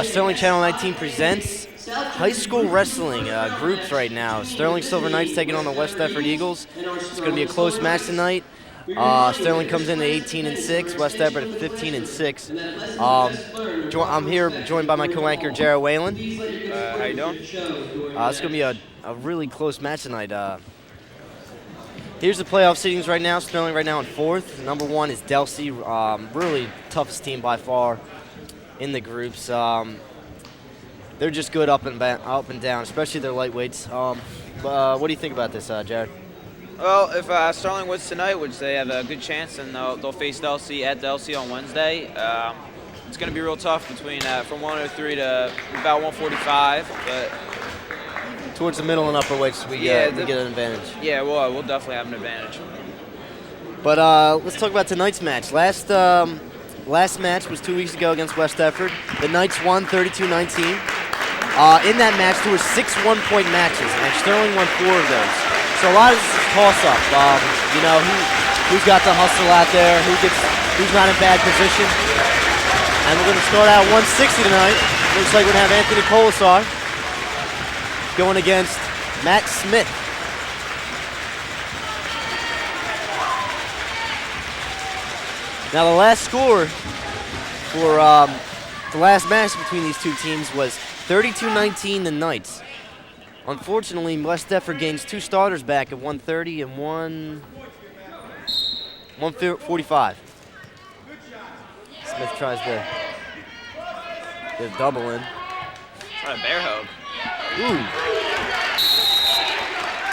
Sterling Channel 19 presents high school wrestling groups right now. Sterling Silver Knights taking on the West Deptford Eagles. It's going to be a close match tonight. Sterling comes in at 18-6, West Deptford at 15-6. I'm here joined by my co-anchor, Jared Whalen. How you doing? It's going to be a really close match tonight. Here's the playoff seedings right now. Sterling right now in 4th. Number 1 is Delsey, really toughest team by far in the groups. They're just good up and down, especially their lightweights. What do you think about this, Jared? Well, if Sterling wins tonight, which they have a good chance, and they'll face Delsey at Delsey on Wednesday. It's going to be real tough between from 103 to about 145. But towards the middle and upper weights, we get an advantage. Yeah, we'll definitely have an advantage. But let's talk about tonight's match. Last match was 2 weeks ago against West Deptford. The Knights won 32-19. In that match, there were 6 one-point matches, and Sterling won 4 of those. So a lot of this is toss-up. Who's got the hustle out there? Who's not in bad position? And we're going to start out 160 tonight. Looks like we're going to have Anthony Colasar going against Matt Smith. Now the last score for the last match between these two teams was 32-19 the Knights. Unfortunately, West Deptford gains 2 starters back at 130 and 145. Smith tries to get a double in. Try a bear hug. Ooh.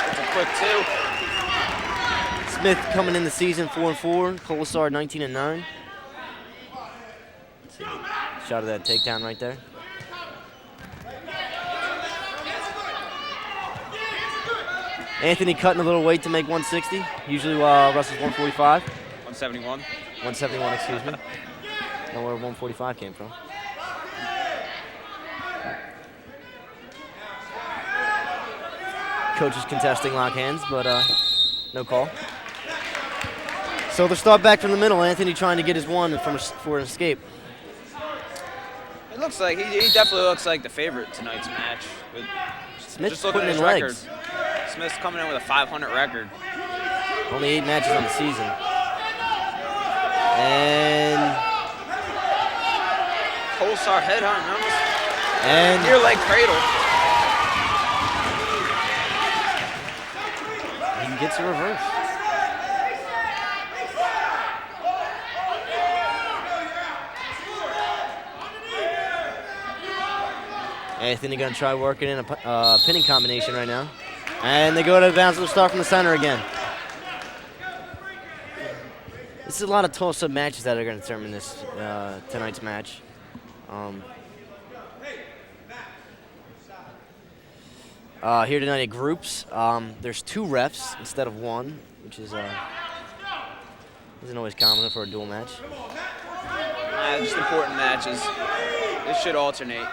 That's a quick 2. Smith coming in the season 4-4. Colasar 19-9. Shot of that takedown right there. Anthony cutting a little weight to make 160. Usually wrestles 145. 171. 171, excuse me. I don't know where 145 came from. Coach is contesting lock hands, but no call. So they'll start back from the middle. Anthony trying to get his one for an escape. It looks like he definitely looks like the favorite tonight's match. Smith's putting in legs. Smith's coming in with a 500 record. Only 8 matches on the season. And Colasar headhunt. And near leg cradle. He gets a reverse. Anthony going to try working in a pinning combination right now. And they go to the bounce. They'll start from the center again. This is a lot of toss-up matches that are going to determine this tonight's match. Here tonight at groups, there's 2 refs instead of 1, which is isn't always common for a dual match. Just important matches. This should alternate.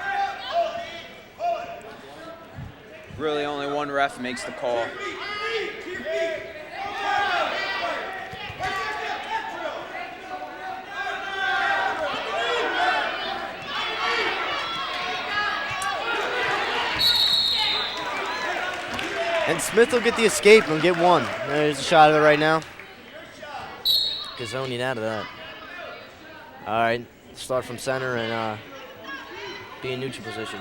Really, only 1 ref makes the call. And Smith will get the escape and get 1. There's a shot of it right now. Gazzonied out of that. All right, start from center and be in neutral position.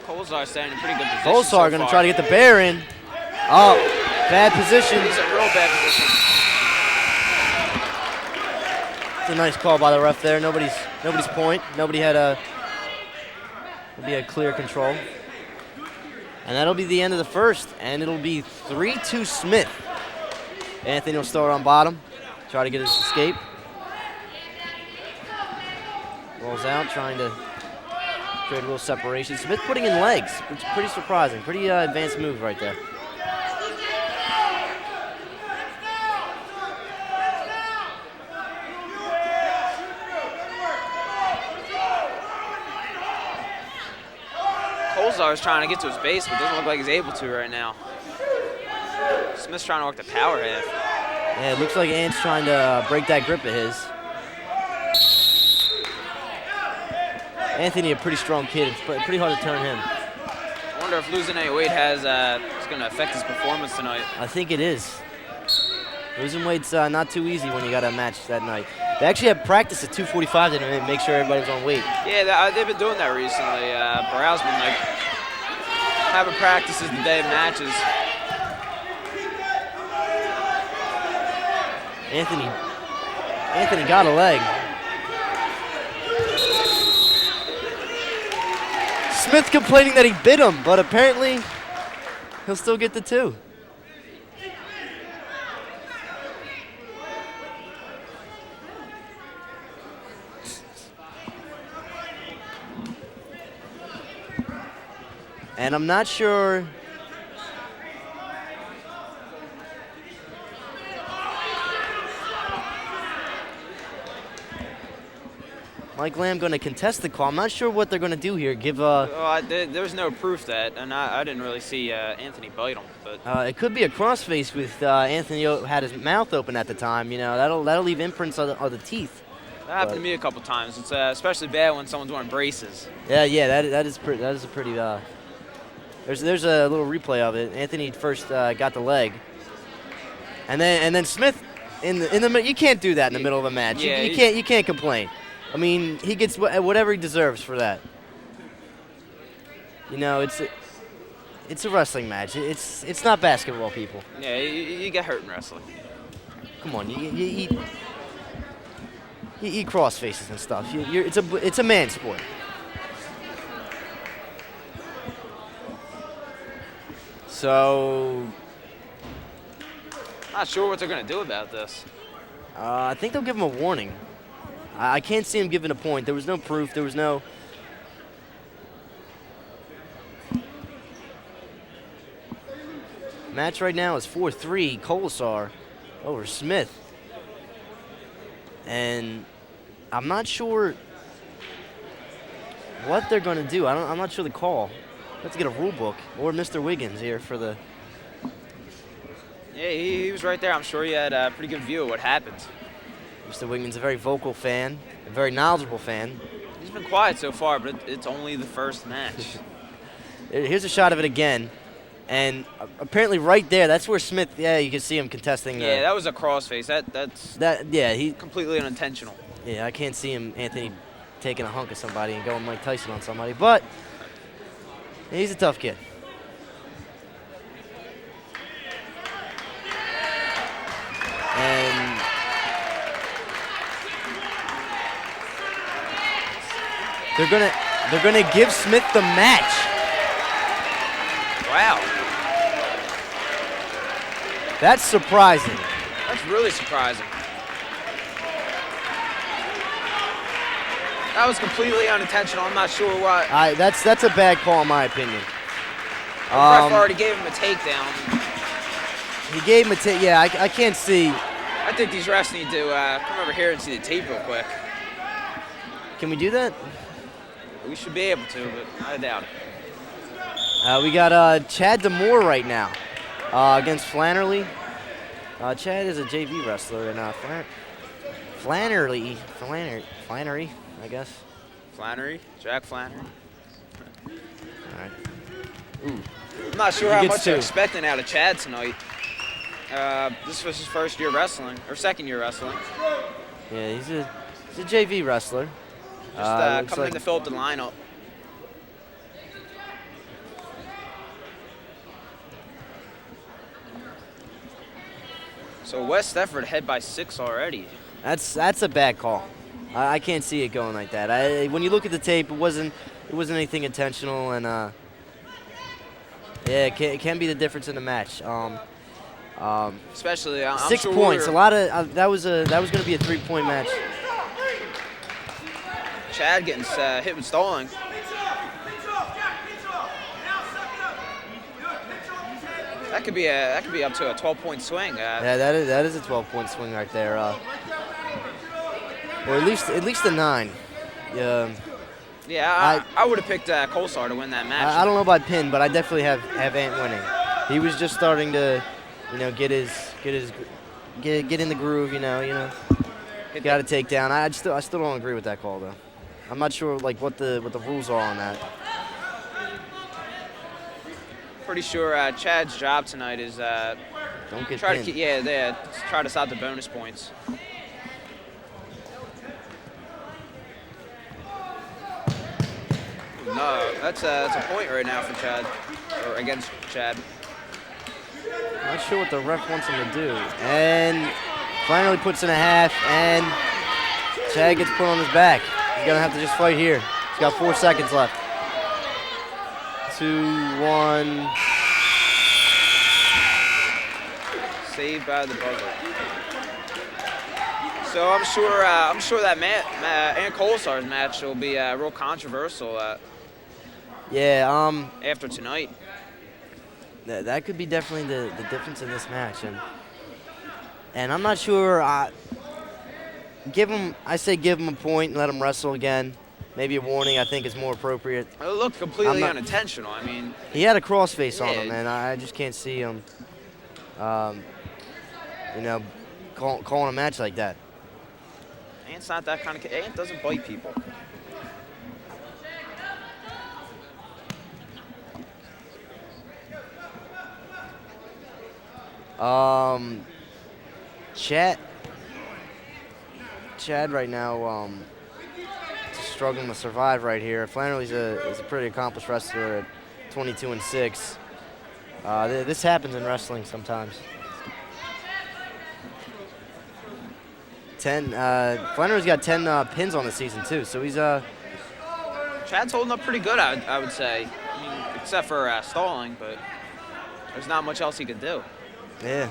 Colasar standing in pretty good position. Colasar going to try to get the bear in. Oh, bad position. It's a real bad position. It's a nice call by the ref there. Nobody's point. Nobody had clear control. And that'll be the end of the first. And it'll be 3-2 Smith. Anthony will start on bottom. Try to get his escape. Rolls out, trying to create a little separation. Smith putting in legs, which is pretty surprising. Pretty advanced move right there. Polestar is trying to get to his base, but doesn't look like he's able to right now. Smith's trying to work the power half. Yeah, it looks like Ant's trying to break that grip of his. Anthony, a pretty strong kid. It's pretty hard to turn him. I wonder if losing any weight is going to affect his performance tonight. I think it is. Losing weight's not too easy when you got a match that night. They actually had practice at 2:45 to make sure everybody was on weight. Yeah, they've been doing that recently. Barrow's been like having practices the day of matches. Anthony got a leg. Smith complaining that he bit him, but apparently he'll still get the 2. And I'm not sure. Mike Lamb going to contest the call. I'm not sure what they're going to do here. There was no proof that, and I didn't really see Anthony bite him. But it could be a crossface with Anthony had his mouth open at the time. You know, that'll leave imprints on the teeth. That happened to me a couple times. It's especially bad when someone's wearing braces. Yeah, that is a pretty. There's a little replay of it. Anthony first got the leg, and then Smith in the you can't do that in the middle of a match. Yeah, you can't complain. I mean, he gets whatever he deserves for that. You know, it's a wrestling match. It's not basketball, people. Yeah, you get hurt in wrestling. Come on, you eat cross faces and stuff. It's a man sport. So, not sure what they're gonna do about this. I think they'll give him a warning. I can't see him giving a point. There was no proof. There was no. Match right now is 4-3 Kolesar over Smith. And I'm not sure what they're going to do. I'm not sure the call. Let's get a rule book or Mr. Wiggins here for the. Yeah, he was right there. I'm sure he had a pretty good view of what happened. Mr. Wiggins, a very vocal fan, a very knowledgeable fan. He's been quiet so far, but it's only the first match. Here's a shot of it again. And apparently right there, that's where Smith, you can see him contesting. Yeah, that was a crossface. He completely unintentional. Yeah, I can't see Anthony, taking a hunk of somebody and going Mike Tyson on somebody. But he's a tough kid. And they're gonna give Smith the match. Wow. That's surprising. That's really surprising. That was completely unintentional. I'm not sure why. That's a bad call in my opinion. The ref already gave him a takedown. He gave him a yeah, I can't see. I think these refs need to come over here and see the tape real quick. Can we do that? We should be able to, but I doubt it. We got Chad Demore right now against Flannery. Chad is a JV wrestler, and Flannery, I guess. Flannery? Jack Flannery? All right. Ooh. I'm not sure how much they're expecting out of Chad tonight. This was his first year wrestling, or second year wrestling. Yeah, he's a JV wrestler. Just coming in to fill up the lineup. So West Deptford ahead by 6 already. That's a bad call. I can't see it going like that. When you look at the tape, it wasn't anything intentional, and yeah, it can be the difference in the match. Especially, I'm 6 sure points. A lot of that was going to be a 3-point match. Chad getting hit with stalling. That could be up to a 12-point swing. Yeah, that is a 12-point swing right there. Or at least a 9. Yeah, I would have picked Colsar to win that match. I don't know about pin, but I definitely have Ant winning. He was just starting to, get in the groove. Got to take down. I still don't agree with that call though. I'm not sure what the rules are on that. Pretty sure Chad's job tonight is don't get try pinned. to try to stop the bonus points. No, that's a point right now for Chad, or against Chad. Not sure what the ref wants him to do. And finally puts in a half, and Chad gets put on his back. He's going to have to just fight here. He's got 4 seconds left. 2, 1. Saved by the buzzer. So I'm sure that Ant Colsar's match will be real controversial. Yeah. After tonight. That could be definitely the difference in this match, and I'm not sure. I say give him a point and let him wrestle again. Maybe a warning, I think, is more appropriate. It looked completely unintentional. I mean, he had a crossface on him, and I just can't see him, calling a match like that. Ant's not that kind of kid. Ant doesn't bite people. Chad right now just struggling to survive right here. Flannery's is a pretty accomplished wrestler at 22-6. This happens in wrestling sometimes. Flannery's got 10 pins on the season too, so he's Chad's holding up pretty good, I would say. I mean, except for stalling, but there's not much else he could do. Yeah.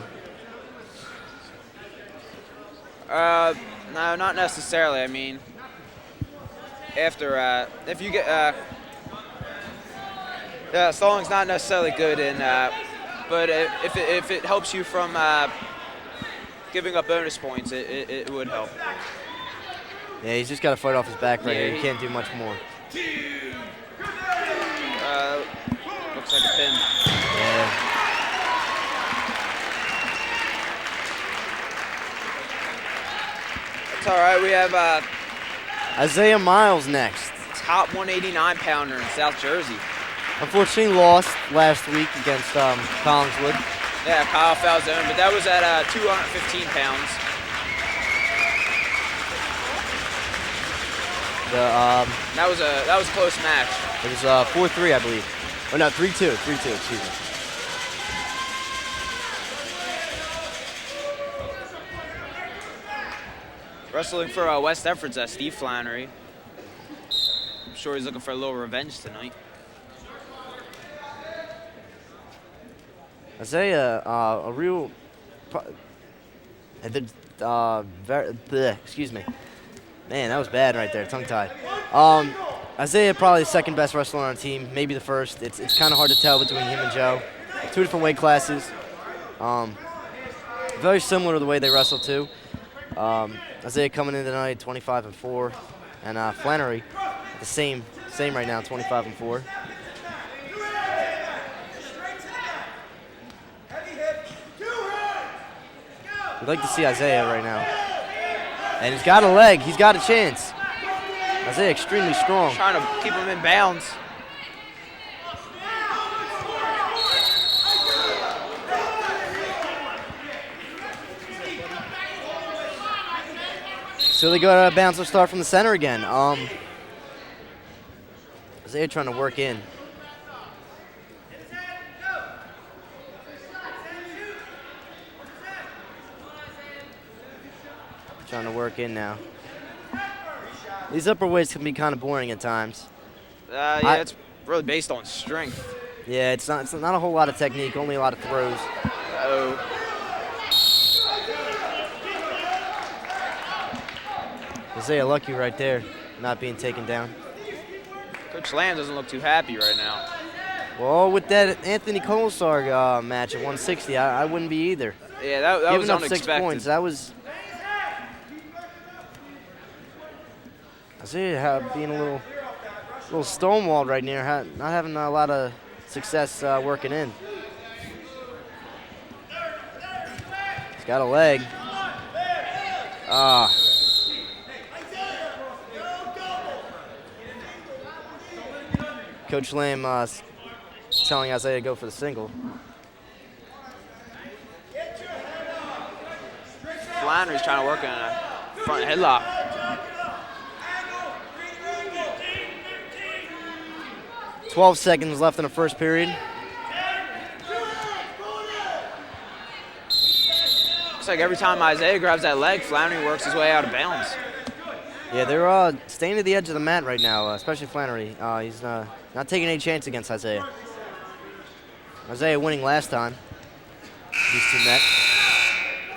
No, not necessarily. I mean, after if you get stalling's not necessarily good, but if it helps you from giving up bonus points, it would help. Yeah, he's just got to fight off his back right here. He can't do much more. Looks like a pin. Yeah. It's all right. We have Isaiah Miles next. Top 189-pounder in South Jersey. Unfortunately lost last week against Collingswood. Yeah, Kyle Falzone, but that was at 215 pounds. That was a close match. It was 4-3, I believe. Oh no, 3-2. 3-2. Excuse me. Wrestling for West Deptford's Steve Flannery. I'm sure he's looking for a little revenge tonight. Isaiah, a real, excuse me. Man, that was bad right there, tongue-tied. Isaiah probably the second best wrestler on our team, maybe the first. It's kind of hard to tell between him and Joe. 2 different weight classes. Very similar to the way they wrestle too. Isaiah coming in tonight, 25-4, and Flannery, the same right now, 25-4. We'd like to see Isaiah right now. And he's got a leg. He's got a chance. Isaiah extremely strong. Trying to keep him in bounds. So they go out of bounds. They'll start from the center again. Isaiah trying to work in. Trying to work in now. These upper weights can be kind of boring at times. Yeah, it's really based on strength. Yeah, it's not a whole lot of technique, only a lot of throws. Oh. Isaiah lucky right there, not being taken down. Coach Lamb doesn't look too happy right now. Well, with that Anthony Kolsar match at 160, I wouldn't be either. Yeah, that was Giving up unexpected. 6 points, that was... Isaiah being a little stonewalled right near, not having a lot of success working in. He's got a leg. Coach Lamb telling Isaiah to go for the single. Flannery's trying to work on a front headlock. "12 seconds left in the first period. Looks like every time Isaiah grabs that leg, Flannery works his way out of bounds. Yeah, they're staying to the edge of the mat right now, especially Flannery. He's not taking any chance against Isaiah. Isaiah winning last time. These two met.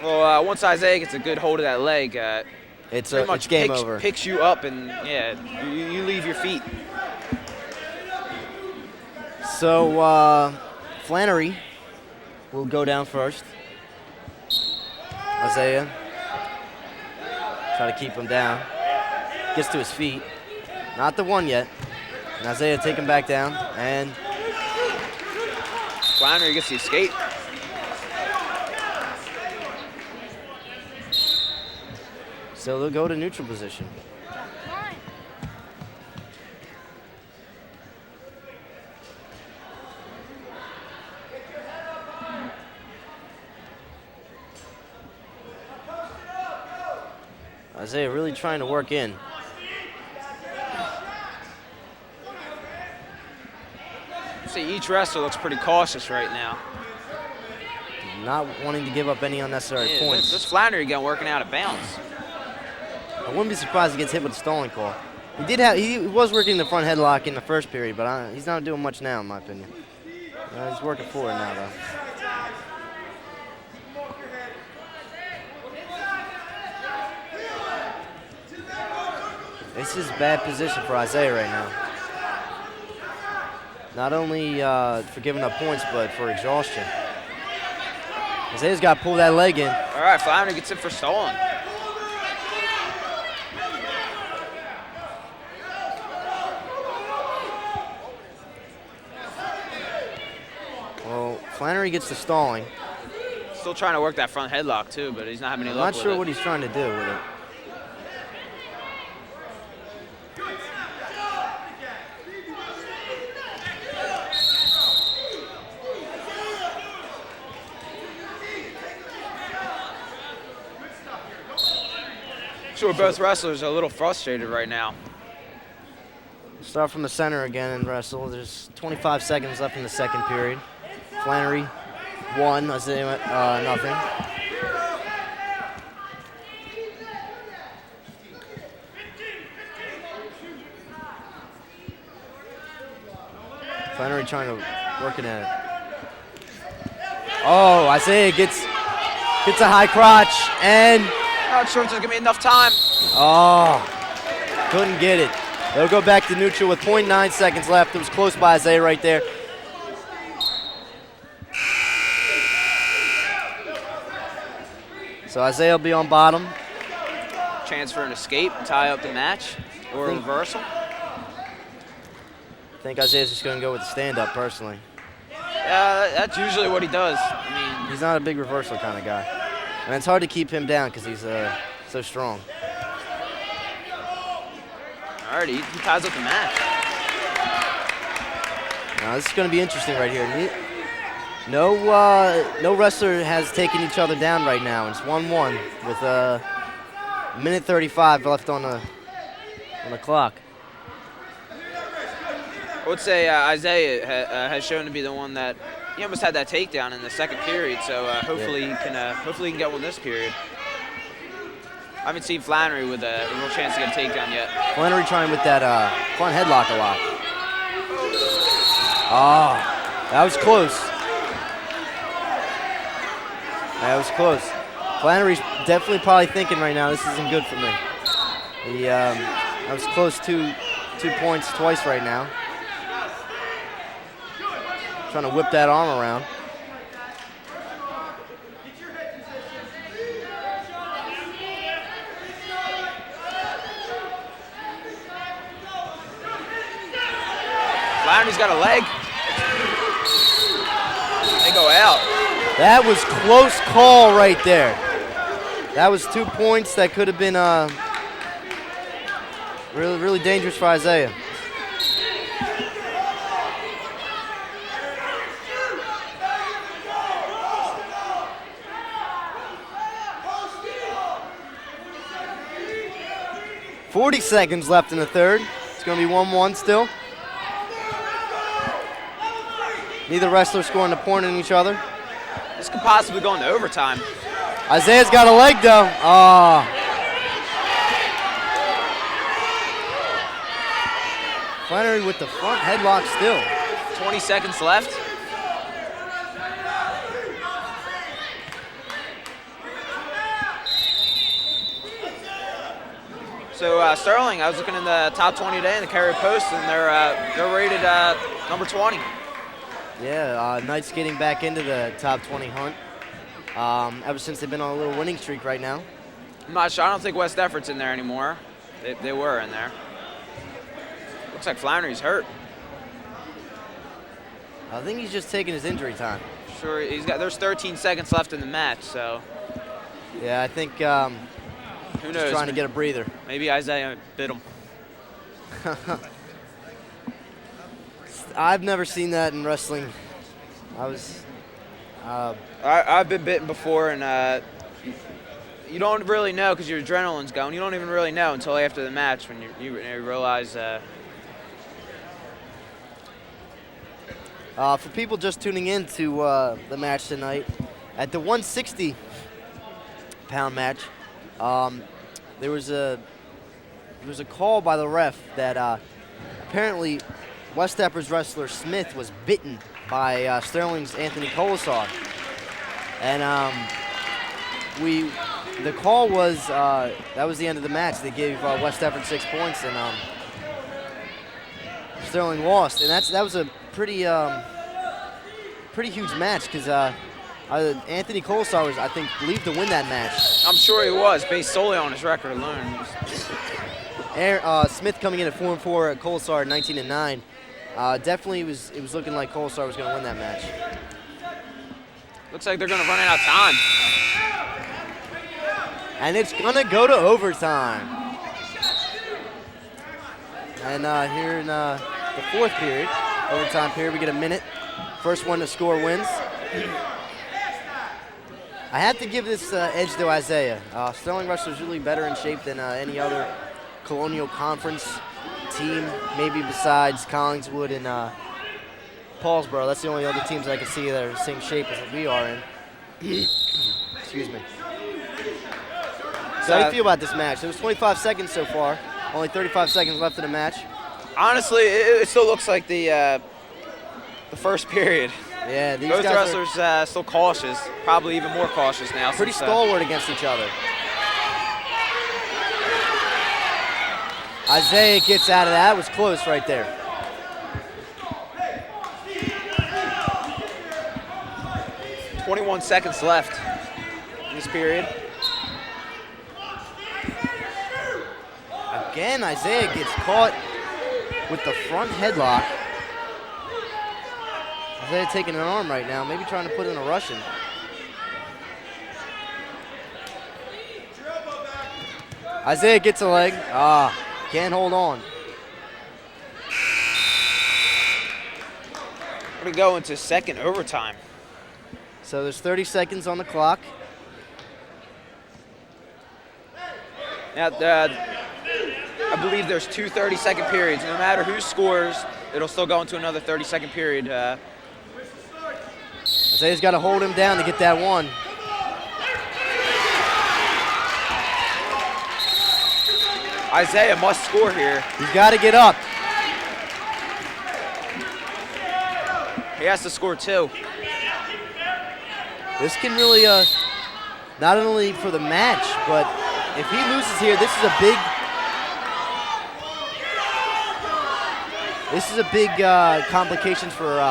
Well, once Isaiah gets a good hold of that leg, It's pretty much game over. Picks you up, and yeah, you leave your feet. So Flannery will go down first. Isaiah try to keep him down. Gets to his feet. Not the one yet. And Isaiah take him back down. And Flannery gets the escape. so they'll go to neutral position. Isaiah really trying to work in. See, each wrestler looks pretty cautious right now. Not wanting to give up any unnecessary Yeah, points. this Flannery again working out of bounds. I wouldn't be surprised if he gets hit with a stalling call. He was working the front headlock in the first period, but he's not doing much now, in my opinion. He's working forward now, though. This is bad position for Isaiah right now. Not only for giving up points, but for exhaustion. Isaiah's got to pull that leg in. All right, Flannery gets in for stalling. Well, Flannery gets the stalling. Still trying to work that front headlock too, but he's not having any I'm luck not with sure it. what he's trying to do with it. Sure, both wrestlers are a little frustrated right now. Start from the center again and wrestle. There's 25 seconds left in the second period. Flannery, 1, Isaiah, nothing. Flannery trying to work it at it. Oh, Isaiah gets a high crotch and Not sure if there's gonna be enough time. couldn't get it. They'll go back to neutral with 0.9 seconds left. It was close by Isaiah right there. So Isaiah will be on bottom. Chance for an escape, tie up the match, or a reversal. I think Isaiah's just going to go with the stand-up personally. Yeah, that's usually what he does. I mean, He's not a big reversal kind of guy. And it's hard to keep him down because he's so strong. alrighty, he ties up the match. Now this is going to be interesting right here. No wrestler has taken each other down right now. It's 1-1 with a minute 35 left on the clock. I would say Isaiah has shown to be the one that he almost had that takedown in the second period. So hopefully he can get one this period. I haven't seen Flannery with a real chance to get a takedown yet. Flannery trying with that front headlock a lot. Oh, that was close. That was close. Flannery's definitely probably thinking right now, this isn't good for me. That was close, 2 points twice right now. Trying to whip that arm around. Isaiah's got a leg. They go out. That was close call right there. That was 2 points that could have been really, really dangerous for Isaiah. .40 seconds left in the third. It's going to be 1-1 still. Neither wrestler scoring a point on each other. This could possibly go into overtime. Isaiah's got a leg though. Flannery with the front headlock still. 20 seconds left. So Sterling, I was looking in the top 20 today in the carry post, and they're rated number 20. Yeah, Knights getting back into the top 20 hunt. Ever since they've been on a little winning streak right now. I'm not sure. I don't think West Deptford's in there anymore. They were in there. Looks like Flannery's hurt. I think he's just taking his injury time. Sure, there's 13 seconds left in the match, so. Yeah, I think who knows? He's trying to get a breather. Maybe Isaiah bit him. I've never seen that in wrestling. I've been bitten before, and you don't really know because your adrenaline's going. You don't even really know until after the match when you realize. For people just tuning in to the match tonight, at the 160-pound match, there was a call by the ref that apparently West Deptford's wrestler Smith was bitten by Sterling's Anthony Colasar. And the call was, that was the end of the match. They gave West Deptford 6 points, and Sterling lost. And that was a pretty huge match because Anthony Colasar was, I think, believed to win that match. I'm sure he was, based solely on his record alone. Smith coming in at 4-4, Colasar at 19-9. Definitely, it was looking like Colasar was going to win that match. Looks like they're going to run out of time. And it's going to go to overtime. And here in the fourth period, overtime period, we get a minute. First one to score wins. I have to give this edge to Isaiah. Sterling wrestler's really better in shape than any other Colonial Conference team, maybe besides Collingswood and Paulsboro. That's the only other teams I can see that are the same shape as we are in. Excuse me. So how do you feel about this match? It was 25 seconds so far. Only 35 seconds left in the match. Honestly, it still looks like the first period. Yeah, these both guys wrestlers are still cautious, probably even more cautious now. Pretty stalwart against each other. Isaiah gets out of that. It was close right there. .21 seconds left in this period. Again, Isaiah gets caught with the front headlock. Isaiah taking an arm right now, maybe trying to put in a Russian. Isaiah gets a leg. Can't hold on. We're going to go into second overtime. So there's 30 seconds on the clock. Now, I believe there's two 30-second periods. No matter who scores, it'll still go into another 30-second period. Isaiah's got to hold him down to get that one. Isaiah must score here. He's got to get up. He has to score two. This can really, not only for the match, but if he loses here, this is a big complication for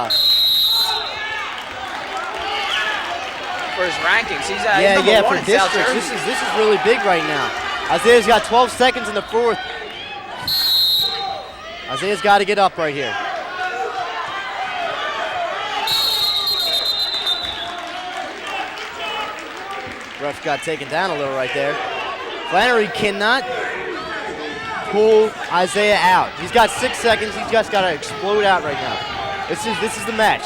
his rankings. He's for districts. This is really big right now. Isaiah's got 12 seconds in the fourth. Isaiah's got to get up right here. Ref got taken down a little right there. Flannery cannot pull Isaiah out. He's got 6 seconds. He's just got to explode out right now. This is the match.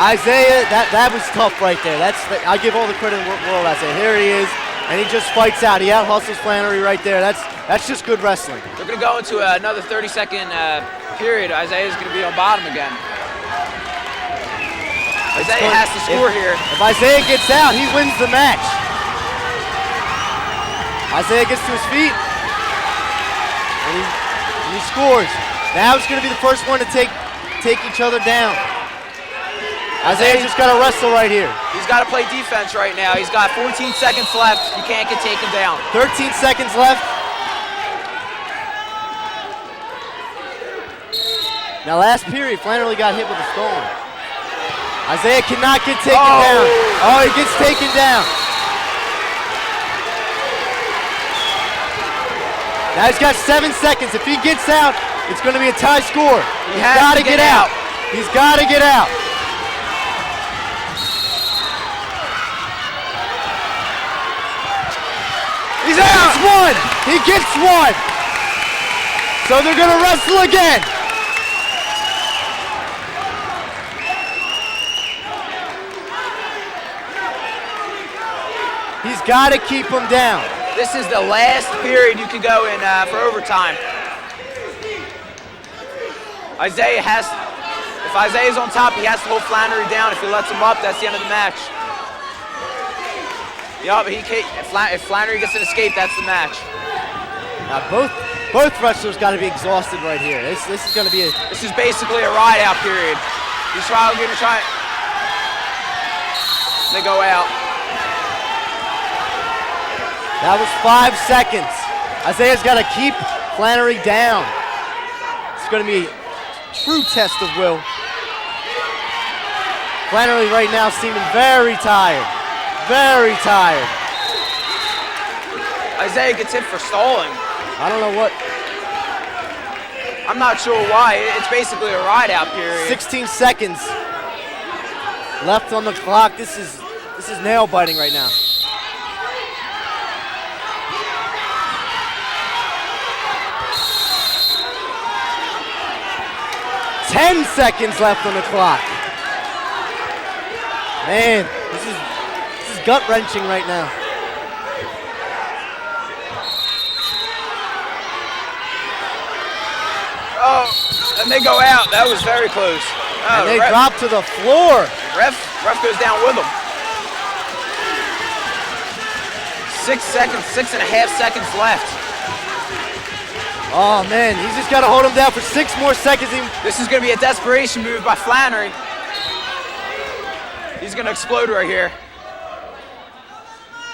Isaiah, that was tough right there. I give all the credit in the world. Isaiah, here he is, and he just fights out. He out hustles Flannery right there. That's just good wrestling. They're going to go into another 30-second period. Isaiah's going to be on bottom again. Isaiah has to score here. If Isaiah gets out, he wins the match. Isaiah gets to his feet, and he scores. Now it's going to be the first one to take each other down. Isaiah's just got to wrestle right here. He's got to play defense right now. He's got 14 seconds left. You can't get taken down. 13 seconds left. Now last period, Flannery got hit with a stone. Isaiah cannot get taken down. Oh, he gets taken down. Now he's got 7 seconds. If he gets out, it's going to be a tie score. He's got to get out. He's got to get out. He's out! He gets one! He gets one! So they're gonna wrestle again. He's gotta keep him down. This is the last period you can go in for overtime. If Isaiah's on top, he has to hold Flannery down. If he lets him up, that's the end of the match. Yeah, but if Flannery gets an escape, that's the match. Now both wrestlers got to be exhausted right here. This is going to be This is basically a ride-out period. He's going to try. They go out. That was 5 seconds. Isaiah's got to keep Flannery down. It's going to be a true test of will. Flannery right now seeming very tired. Very tired. Isaiah gets hit for stalling. I don't know what. I'm not sure why. It's basically a ride-out period. 16 seconds left on the clock. This is nail-biting right now. Ten seconds left on the clock. Man, this is gut-wrenching right now. Oh, and they go out. That was very close. And they drop to the floor. Ref goes down with them. 6 seconds, 6.5 seconds left. Oh man, he's just got to hold him down for 6 more seconds. This is going to be a desperation move by Flannery. He's going to explode right here.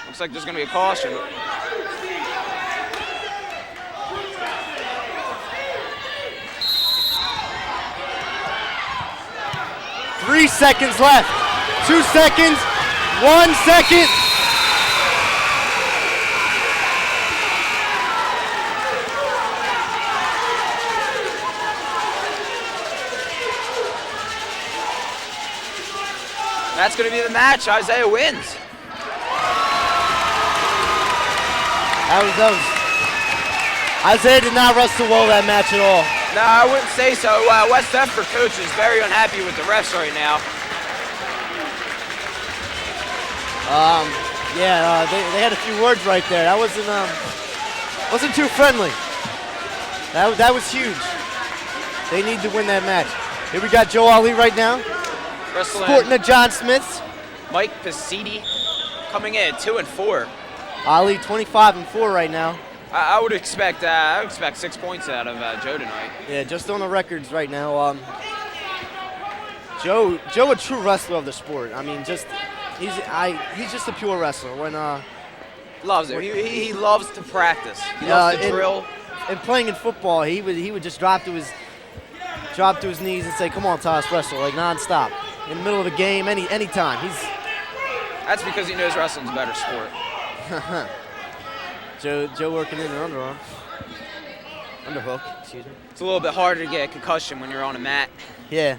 Looks like there's going to be a caution. Three seconds left. 2 seconds. 1 second. That's going to be the match. Isaiah wins. That was Isaiah did not wrestle well that match at all. No, I wouldn't say so. West Deptford coach is very unhappy with the refs right now. They had a few words right there. That wasn't too friendly. That was huge. They need to win that match. Here we got Joe Ali right now. Wrestling sporting the John Smiths. Mike Beatty coming in at 2-4. Ali 25-4 right now. I would expect 6 points out of Joe tonight. Yeah, just on the records right now. Joe, a true wrestler of the sport. I mean, he's just a pure wrestler. When loves it. He loves to practice. He loves to drill. And playing in football, he would just drop to his knees and say, "Come on, Toss, wrestle," like nonstop. In the middle of a game, anytime. That's because he knows wrestling's a better sport. Joe working in an underarm. Underhook, excuse me. It's a little bit harder to get a concussion when you're on a mat. Yeah,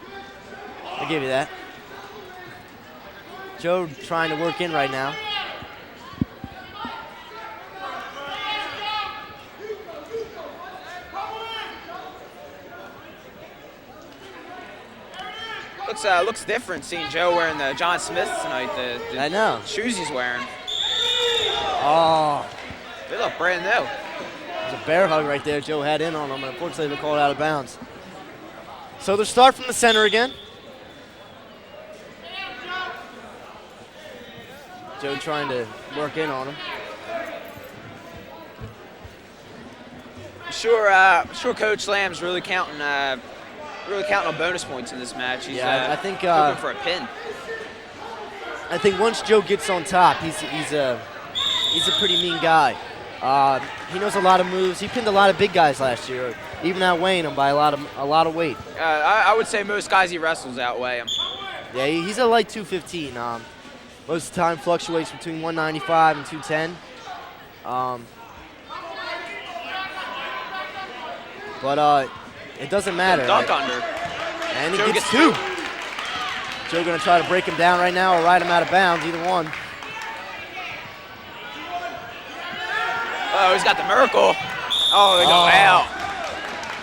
I'll give you that. Joe trying to work in right now. Looks different seeing Joe wearing the John Smith tonight. The I know. shoes he's wearing. Oh, They look brand new. there's a bear hug right there. Joe had in on him, and unfortunately they called out of bounds. So they'll start from the center again. Joe trying to work in on him. I'm sure Coach Lamb's really counting on bonus points in this match. He's I think looking for a pin. I think once Joe gets on top, he's a pretty mean guy. He knows a lot of moves. He pinned a lot of big guys last year, even outweighing him by a lot of weight. I would say most guys he wrestles outweigh him. Yeah, he's a light 215. Most of the time fluctuates between 195 and 210. But it doesn't matter. Dunk under. And he Joe gets gets two. Joe gonna try to break him down right now or ride him out of bounds, either one. Oh, he's got the miracle. Oh, they go out.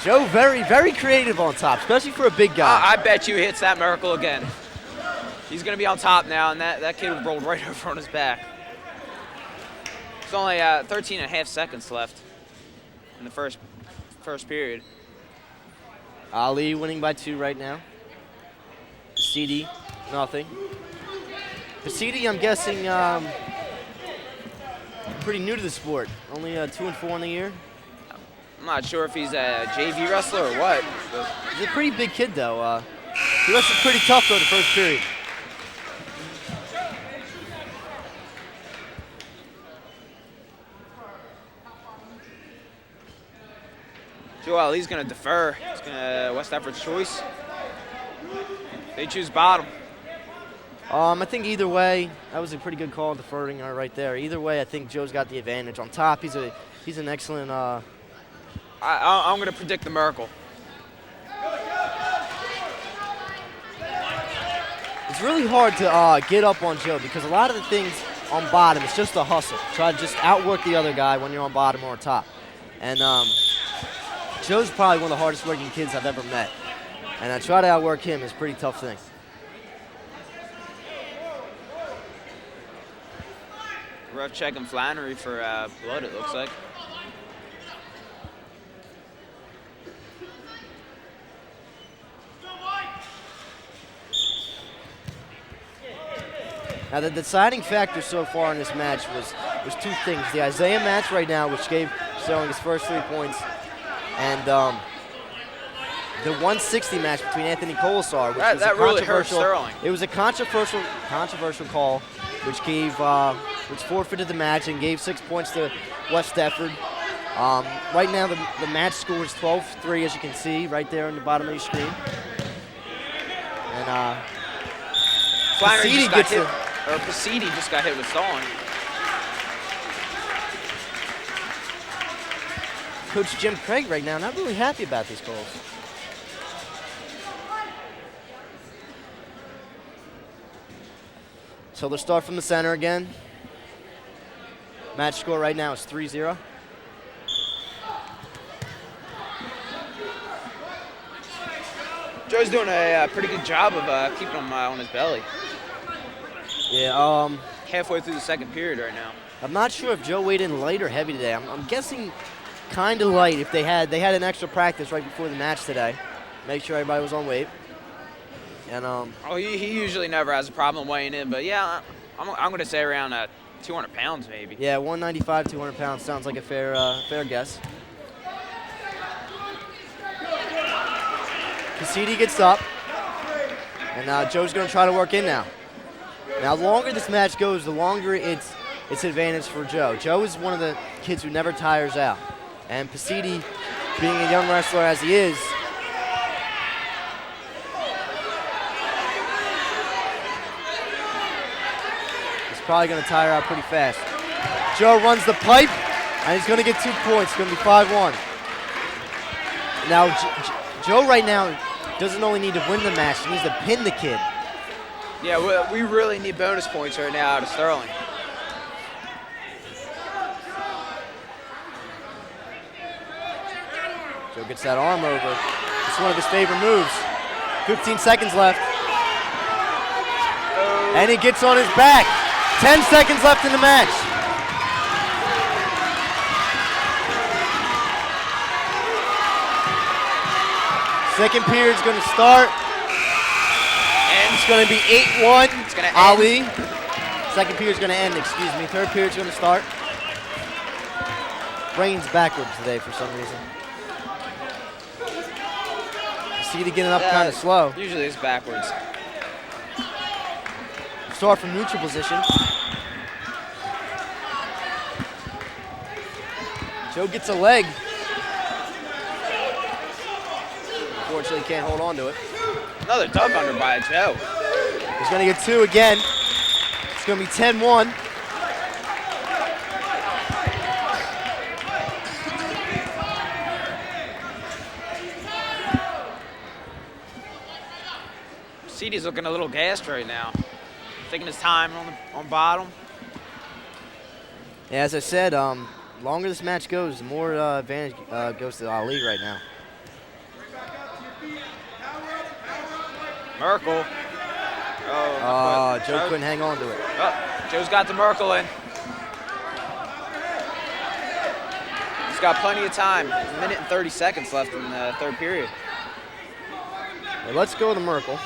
Joe very, very creative on top, especially for a big guy. I bet you he hits that miracle again. He's going to be on top now, and that kid rolled right over on his back. There's only 13 and a half seconds left in the first period. Ali winning by 2 right now. CD, nothing. Pasidi, I'm guessing, pretty new to the sport. Only 2-4 in the year. I'm not sure if he's a JV wrestler or what. But He's a pretty big kid, though. He wrestled pretty tough, though, the first period. Joe Ali's going to defer. It's going to West Deptford's choice. They choose bottom. I think either way, that was a pretty good call, deferring right there. Either way, I think Joe's got the advantage. On top, he's an excellent. I'm going to predict the miracle. It's really hard to get up on Joe because a lot of the things on bottom, it's just a hustle. Try to just outwork the other guy when you're on bottom or on top. And Joe's probably one of the hardest working kids I've ever met. And I try to outwork him is a pretty tough thing. Ref checking Flannery for blood, it looks like. Now, the deciding factor so far in this match was 2 things. The Isaiah match right now, which gave Sterling his first 3 points, and the 160 match between Anthony Colasar, which was that really hurt Sterling. It was a controversial call, which which forfeited the match and gave 6 points to West Deptford. Right now, the match score is 12-3, as you can see right there on the bottom of your screen. And Flannery Pasidi just got hit, or Pasidi just got hit with stalling. Coach Jim Craig right now not really happy about these calls. So they'll start from the center again. Match score right now is 3-0. Joe's doing a pretty good job of keeping him on his belly. Yeah, Halfway through the second period right now. I'm not sure if Joe weighed in light or heavy today. I'm guessing kind of light. If they had an extra practice right before the match today, make sure everybody was on weight. And he usually never has a problem weighing in, but yeah, I'm going to say around 200 pounds maybe. yeah, 195, 200 pounds sounds like a fair guess. Pasidi gets up, and Joe's going to try to work in now. Now, the longer this match goes, the longer it's advantage for Joe. Joe is one of the kids who never tires out. And Pasidi, being a young wrestler as he is, is probably going to tire out pretty fast. Joe runs the pipe, And he's going to get 2 points. It's going to be 5-1. Now, Joe right now doesn't only need to win the match, he needs to pin the kid. Yeah, we really need bonus points right now out of Sterling. Joe gets that arm over. It's one of his favorite moves. 15 seconds left. And he gets on his back. 10 seconds left in the match. Second period's going to start. And it's going to be 8-1. It's going to end. Ali. Second period's going to end, excuse me. Third period's going to start. Brain's backwards today for some reason. See it getting up kind of slow. Usually it's backwards. Start from neutral position. Joe gets a leg. Unfortunately, can't hold on to it. Another duck under by Joe. He's going to get 2 again. It's going to be 10-1. CD's looking a little gassed right now. Taking his time on bottom. Yeah, as I said, longer this match goes, the more advantage goes to Ali right now. Merkel. Joe couldn't hang on to it. Oh, Joe's got the Merkel in. He's got plenty of time. 1 minute and 30 seconds left in the third period. Well, let's go to Merkel.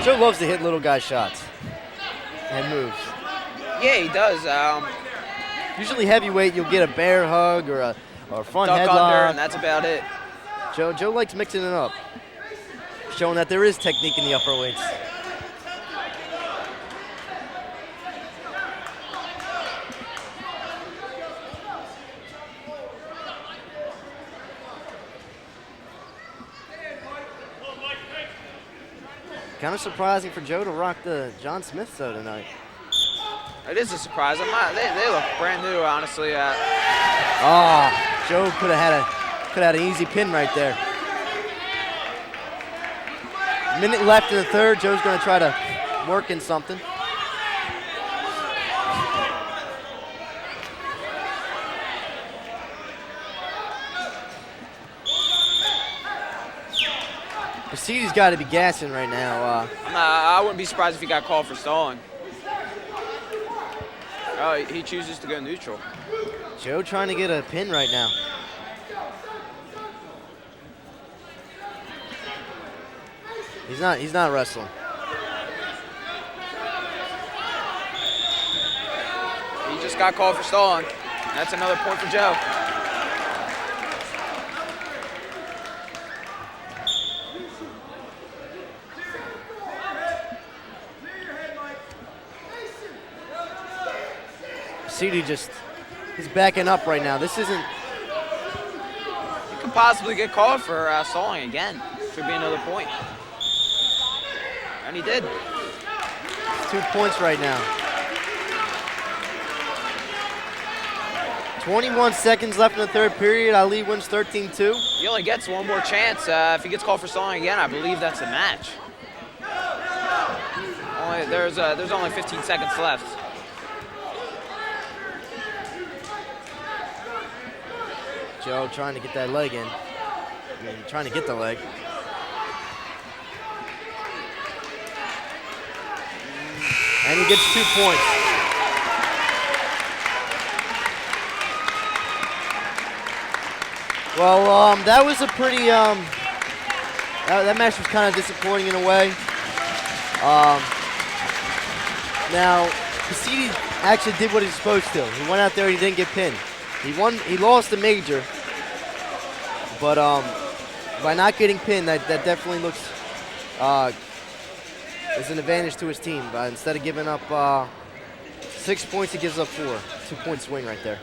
Joe loves to hit little guy shots and moves. Yeah, he does. Usually heavyweight, you'll get a bear hug or a front Duck headlock. under, and that's about it. Joe likes mixing it up, showing that there is technique in the upper weights. Kind of surprising for Joe to rock the John Smith though tonight. It is a surprise. They look brand new, honestly. Joe could have had an easy pin right there. Minute left in the third. Joe's going to try to work in something. Beatty's got to be gassing right now. I wouldn't be surprised if he got called for stalling. Oh, he chooses to go neutral. Joe trying to get a pin right now. He's not wrestling. He just got called for stalling. That's another point for Joe. Beatty he's backing up right now. This isn't. He could possibly get called for stalling again. Should be another point. And he did. 2 points right now. 21 seconds left in the third period. Ali wins 13-2. He only gets one more chance. If he gets called for stalling again, I believe that's the match. There's only 15 seconds left. Joe trying to get that leg in. Trying to get the leg. And he gets 2 points. Well, that was a pretty, that match was kind of disappointing in a way. Now, Beatty actually did what he was supposed to. He went out there, he didn't get pinned. He lost the major, but by not getting pinned, that definitely looks as an advantage to his team. But instead of giving up 6 points, he gives up 4. 2-point swing right there.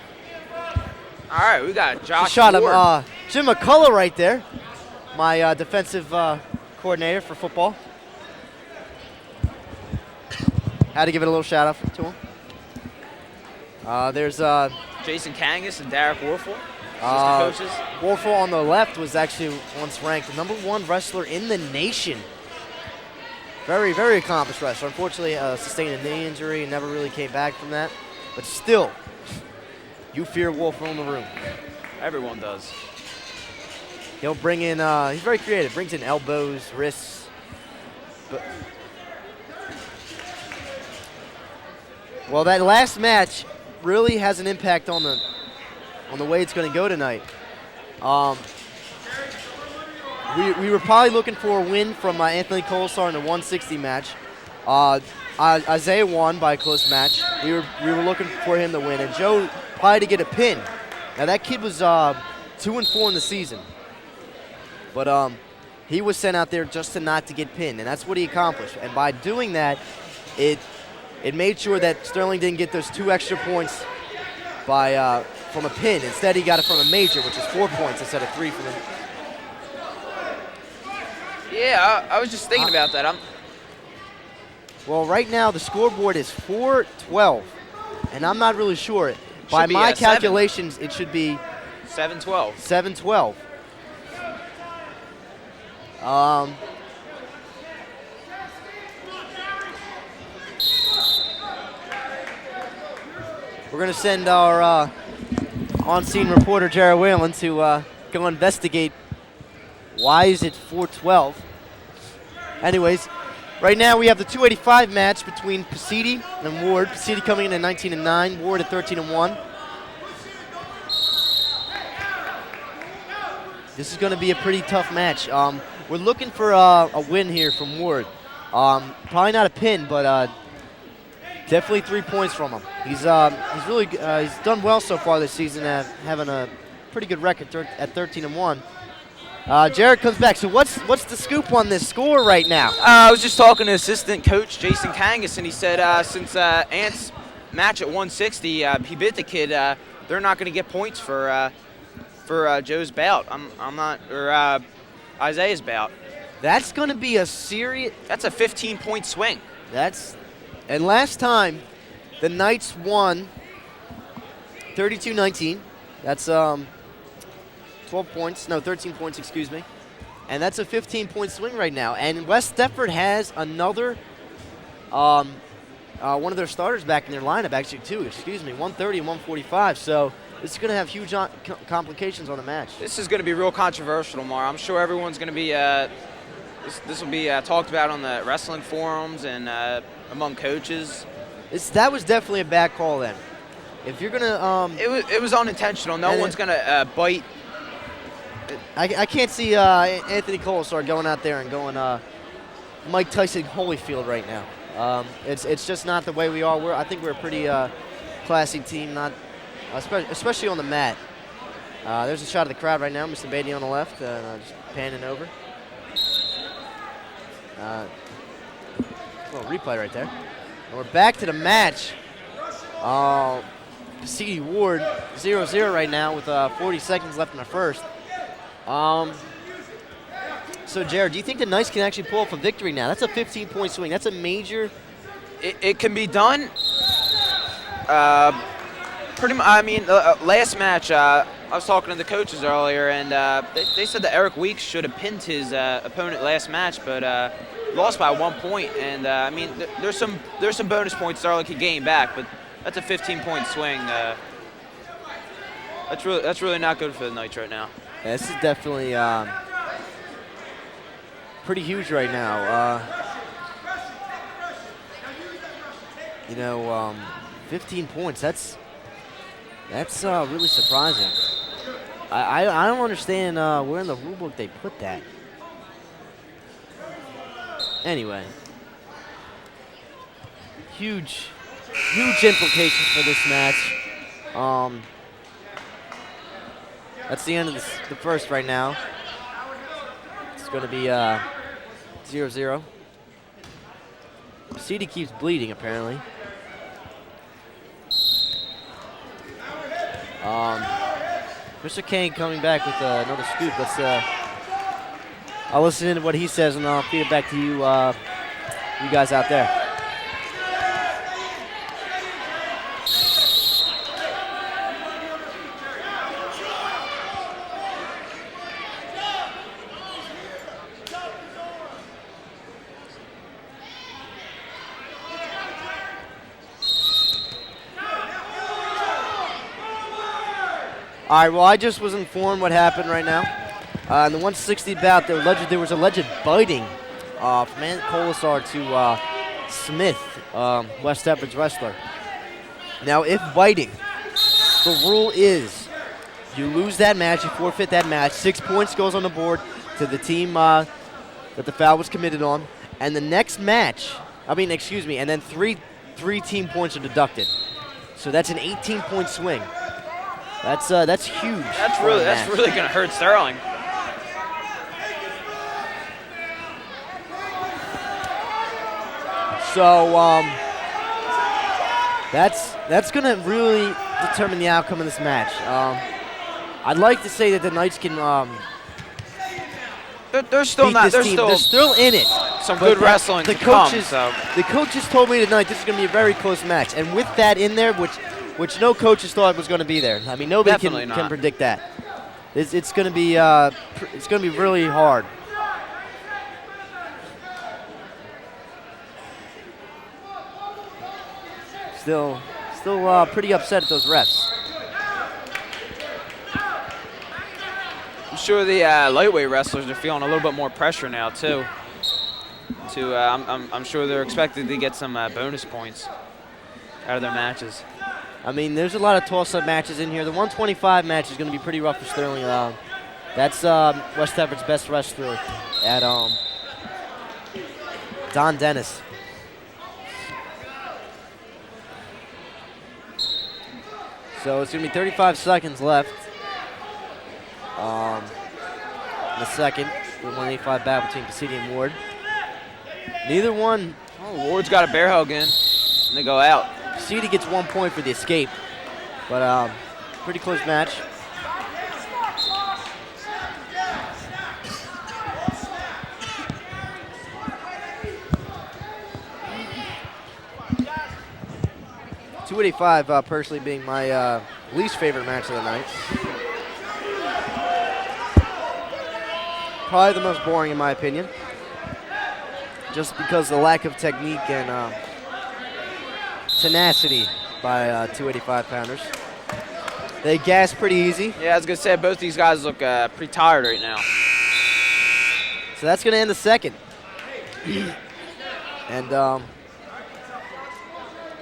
All right, we got Josh Shot Ward. him, Jim McCullough right there, my defensive coordinator for football. Had to give it a little shout out to him. There's Jason Kangas and Derek Warfield, assistant coaches. Warfield on the left was actually once ranked the #1 wrestler in the nation. Very, very accomplished wrestler. Unfortunately, sustained a knee injury and never really came back from that. But still, you fear Warfield in the room. Everyone does. He'll bring in, he's very creative, brings in elbows, wrists. But well, that last match really has an impact on the way it's going to go tonight. We were probably looking for a win from Anthony Colasar in the 160 match. Isaiah won by a close match. We were looking for him to win, and Joe probably to get a pin. Now that kid was 2-4 in the season, but he was sent out there just to get pinned, and that's what he accomplished. And by doing that, it made sure that Sterling didn't get those 2 extra points from a pin. Instead, he got it from a major, which is 4 points instead of 3 from him. Yeah, I was just thinking about that. Well, right now the scoreboard is 4-12, and I'm not really sure. By my calculations, it should be 7-12. 7-12. We're going to send our on-scene reporter, Jared Whalen, to go investigate why is it 4-12. Anyways, right now we have the 285 match between Beatty and Ward. Beatty coming in at 19-9, Ward at 13-1. This is going to be a pretty tough match. We're looking for a win here from Ward. Probably not a pin, but definitely 3 points from him. He's really he's done well so far this season, having a pretty good record at 13-1. Jared comes back. So what's the scoop on this score right now? I was just talking to assistant coach Jason Kangas, and he said since Ant's match at 160, he bit the kid. They're not going to get points for Joe's bout. I'm not, or Isaiah's bout. That's going to be a serious. That's a 15-point swing. And last time, the Knights won 32-19. That's 12 points. No, 13 points, excuse me. And that's a 15-point swing right now. And West Deptford has another, one of their starters back in their lineup, actually two, 130 and 145. So this is going to have huge complications on the match. This is going to be real controversial tomorrow. I'm sure everyone's going to be, this will be talked about on the wrestling forums and among coaches. That was definitely a bad call then. If you're going to... It was unintentional. No one's going to bite. I can't see Anthony Colasar going out there and going Mike Tyson Holyfield right now. It's just not the way we are. I think we're a pretty classy team, not especially on the mat. There's a shot of the crowd right now. Mr. Beatty on the left, just panning over. A little replay right there. And we're back to the match. Beatty Ward 0-0 right now with 40 seconds left in the first. So, Jared, do you think the Knights can actually pull off a victory now? That's a 15-point swing. That's a major. It can be done. Pretty much. I mean, last match, I was talking to the coaches earlier, and they said that Eric Weeks should have pinned his opponent last match, but lost by 1 point. And I mean, there's some bonus points Sterling could gain back, but that's a 15-point swing. That's really not good for the Knights right now. Yeah, this is definitely pretty huge right now. 15 points. That's really surprising. I don't understand where in the rulebook they put that. Anyway, huge implications for this match. That's the end of the first right now. It's going to be 0-0. Beatty keeps bleeding, apparently. Mr. Kane coming back with another scoop. I'll listen to what he says, and I'll feed it back to you, you guys out there. All right, well, I just was informed what happened right now. In the 160 bout, there was alleged biting from Ant Colasar to Smith, West Deptford's wrestler. Now, if biting, the rule is you lose that match, you forfeit that match. 6 points goes on the board to the team that the foul was committed on. And the next match, and then three team points are deducted. So that's an 18-point swing. That's huge. That's really going to hurt Sterling. So that's going to really determine the outcome of this match. I'd like to say that the Knights can they're still beat not. this team. They're still in it. Some good wrestling. The coaches told me tonight this is going to be a very close match, and with that in there, which no coaches thought was going to be there. I mean, nobody can predict that. It's going to be really hard. Still pretty upset at those refs. I'm sure the lightweight wrestlers are feeling a little bit more pressure now too. I'm sure they're expected to get some bonus points out of their matches. I mean, there's a lot of toss-up matches in here. The 125 match is going to be pretty rough for Sterling. That's West Deptford's best wrestler at Don Dennis. So it's going to be 35 seconds left in the second. The 185 battle between Beatty and Ward. Neither one. Oh, Ward's got a bear hug in, and they go out. Beatty gets 1 point for the escape, but pretty close match. .285 personally being my least favorite match of the night. Probably the most boring in my opinion, just because of the lack of technique and tenacity by 285-pounders. They gas pretty easy. Yeah, I was going to say, both these guys look pretty tired right now. So that's going to end the second. And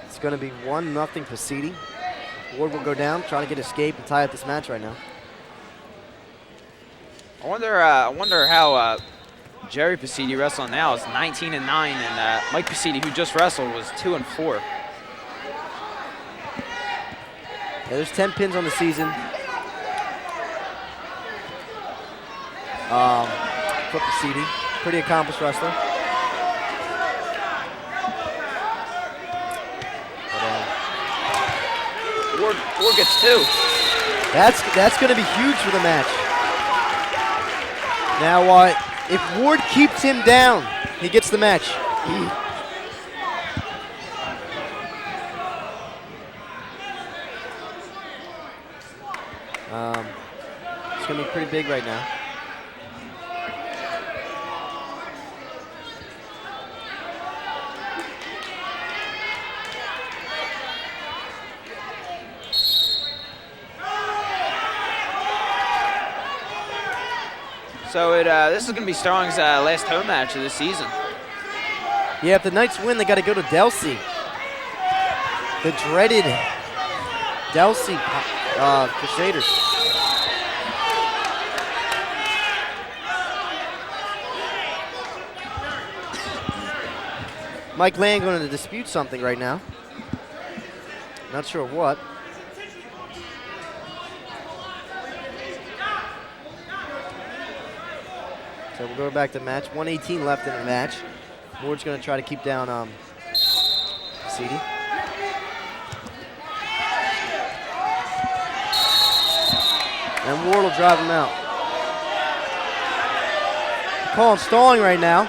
it's going to be 1-0 Beatty. Ward will go down, trying to get escape and tie up this match right now. I wonder how Jerry Beatty wrestling now is 19-9, and Mike Beatty, who just wrestled, was 2-4. Yeah, there's 10 pins on the season. For Beatty, pretty accomplished wrestler. But, Ward gets 2. That's going to be huge for the match. Now, if Ward keeps him down, he gets the match. It's going to be pretty big right now. So this is going to be Sterling's last home match of the season. Yeah, if the Knights win, they got to go to Delsey. The dreaded Delsey Crusaders. Mike Land going to dispute something right now. Not sure what. So we'll go back to match. 1:18 left in the match. Ward's going to try to keep down Beatty. And Ward will drive him out. Calling stalling right now.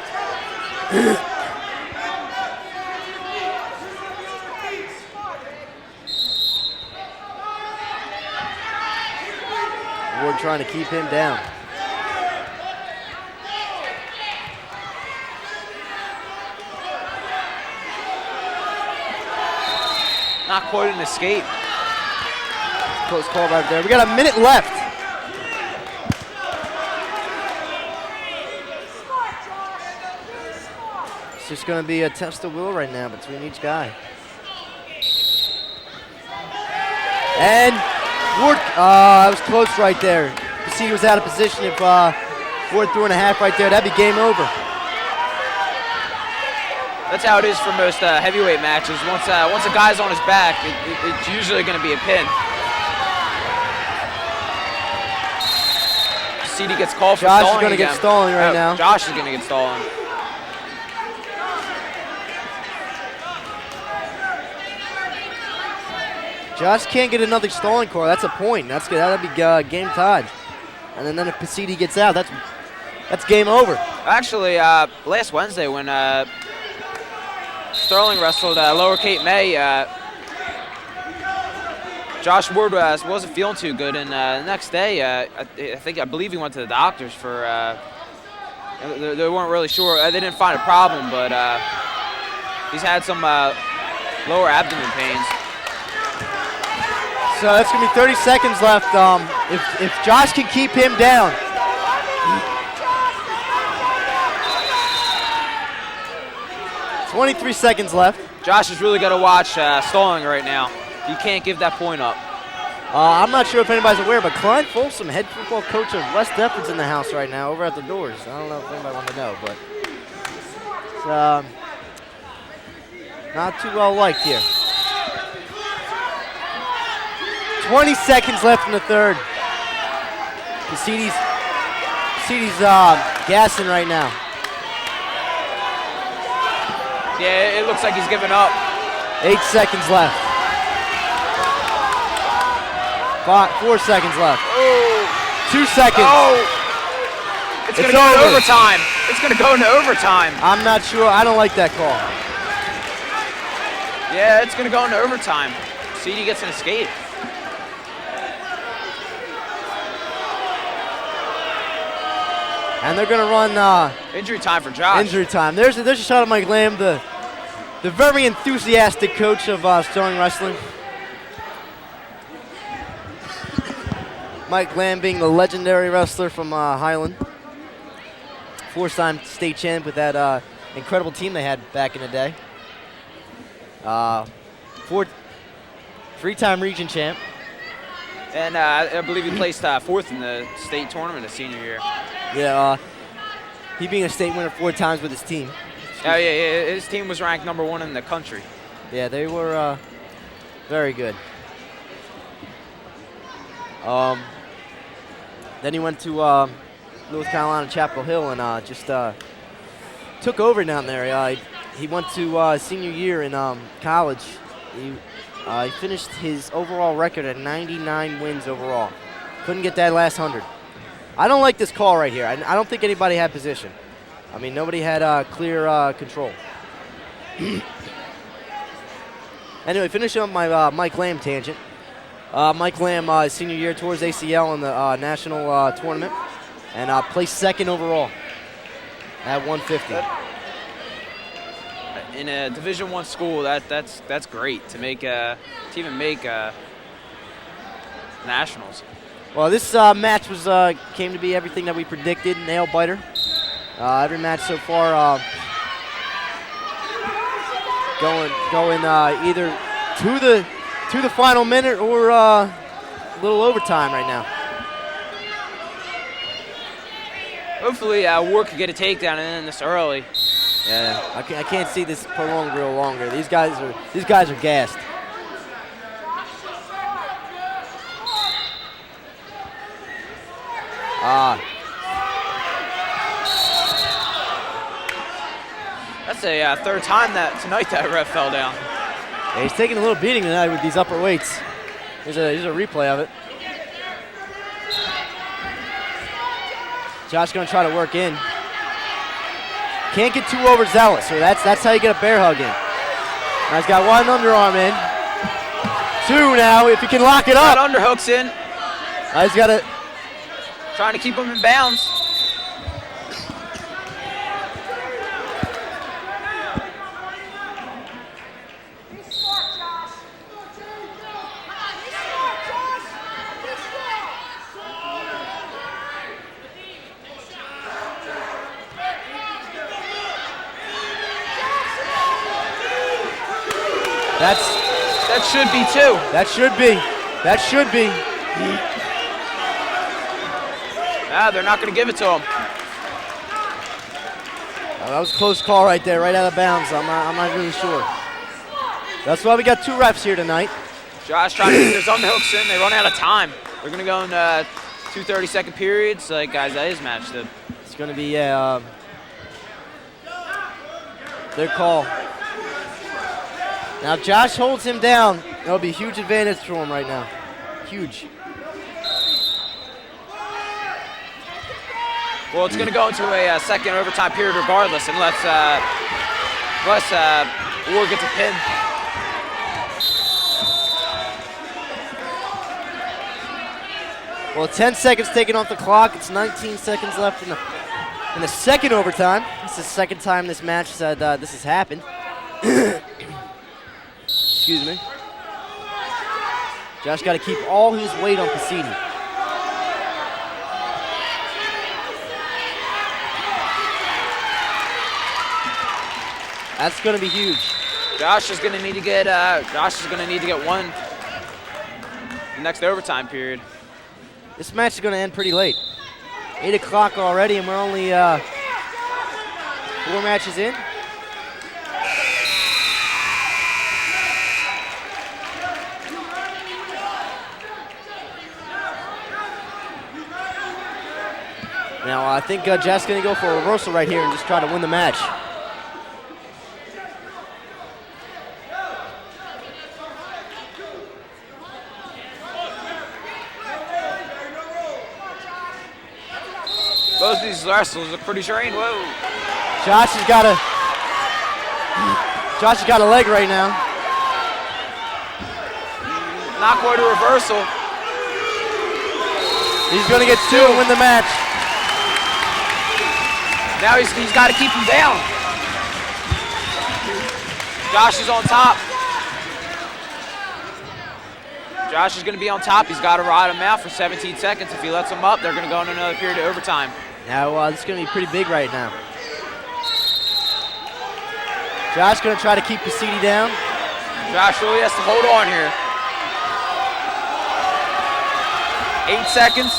Ward trying to keep him down. Not quite an escape. close call right there. We got a minute left. It's just going to be a test of will right now between each guy. And Ward, that was close right there. Beatty was out of position. If Ward threw in a half right there, that'd be game over. That's how it is for most heavyweight matches. Once a guy's on his back, it's usually going to be a pin. Beatty gets called for stalling. Josh is going to get stalling right now. Josh is going to get stalling. Josh can't get another stalling call. That's a point. That'll be game tied. And then if Beatty gets out, that's game over. Actually, last Wednesday when Sterling wrestled Lower Cape May, Josh Ward wasn't feeling too good, and the next day, I believe he went to the doctors for. They weren't really sure. They didn't find a problem, but he's had some lower abdomen pains. So that's going to be 30 seconds left. If Josh can keep him down. 23 seconds left. Josh has really got to watch stalling right now. He can't give that point up. I'm not sure if anybody's aware, but Klein Folsom, head football coach of West Deptford's in the house right now, over at the doors. I don't know if anybody wants to know, but it's not too well liked here. 20 seconds left in the third. Beatty's gassing right now. Yeah, it looks like he's giving up. 8 seconds left. 4 seconds left. Oh. 2 seconds. Oh. It's going to go into overtime. It's going to go into overtime. I'm not sure. I don't like that call. Yeah, it's going to go into overtime. Beatty gets an escape. And they're going to run injury time for Josh. Injury time. There's a shot of Mike Lamb, the very enthusiastic coach of Sterling Wrestling. Mike Lamb being the legendary wrestler from Highland. 4-time state champ with that incredible team they had back in the day. 3-time region champ. And I believe he placed 4th in the state tournament his senior year. Yeah, he being a state winner 4 times with his team. Oh, yeah, his team was ranked #1 in the country. Yeah, they were very good. Then he went to North Carolina, Chapel Hill, and just took over down there. He went to senior year in college. He finished his overall record at 99 wins overall. Couldn't get that last 100. I don't like this call right here. I don't think anybody had position. I mean, nobody had clear control. Anyway, finishing up my Mike Lamb tangent. Mike Lamb, senior year, tore his ACL in the national tournament and placed 2nd overall at 150. In a Division I school, that's great to even make nationals. Well, this match came to be everything that we predicted, nail biter. Every match so far going either to the final minute or a little overtime right now. Hopefully, Ward could get a takedown in this early. Yeah, I can't see this prolonged real longer. These guys are gassed. That's a 3rd time tonight that ref fell down. Yeah, he's taking a little beating tonight with these upper weights. Here's a replay of it. Josh going to try to work in. Can't get too overzealous, so that's how you get a bear hug in. Now he's got 1 underarm in. 2 now, if he can lock it up. Got underhooks in. Now he's got it. Trying to keep him in bounds. That should be 2. That should be. That should be. They're not going to give it to him. That was a close call right there, right out of bounds. I'm not really sure. That's why we got 2 refs here tonight. Josh trying to get his underhooks in. They run out of time. They're going to go in 2 30-second periods. Like, guys, that is matched up. It's going to be their call. Now, if Josh holds him down, that'll be a huge advantage for him right now. Huge. Well, it's going to go into a second overtime period regardless, unless Ward gets a pin. Well, 10 seconds taken off the clock. It's 19 seconds left in the second overtime. This is the second time this match that this has happened. Excuse me. Josh got to keep all his weight on Beatty. That's going to be huge. Josh is going to need to get one the next overtime period. This match is going to end pretty late. 8 o'clock already, and we're only 4 matches in. Now, I think Jeff's going to go for a reversal right here and just try to win the match. Both these wrestlers look pretty trained. Whoa. Josh has got a leg right now. Not quite a reversal. He's going to get 2 and win the match. Now he's got to keep him down. Josh is on top. Josh is going to be on top. He's got to ride him out for 17 seconds. If he lets him up, they're going to go into another period of overtime. Now, this is going to be pretty big right now. Josh going to try to keep Beatty down. Josh really has to hold on here. 8 seconds.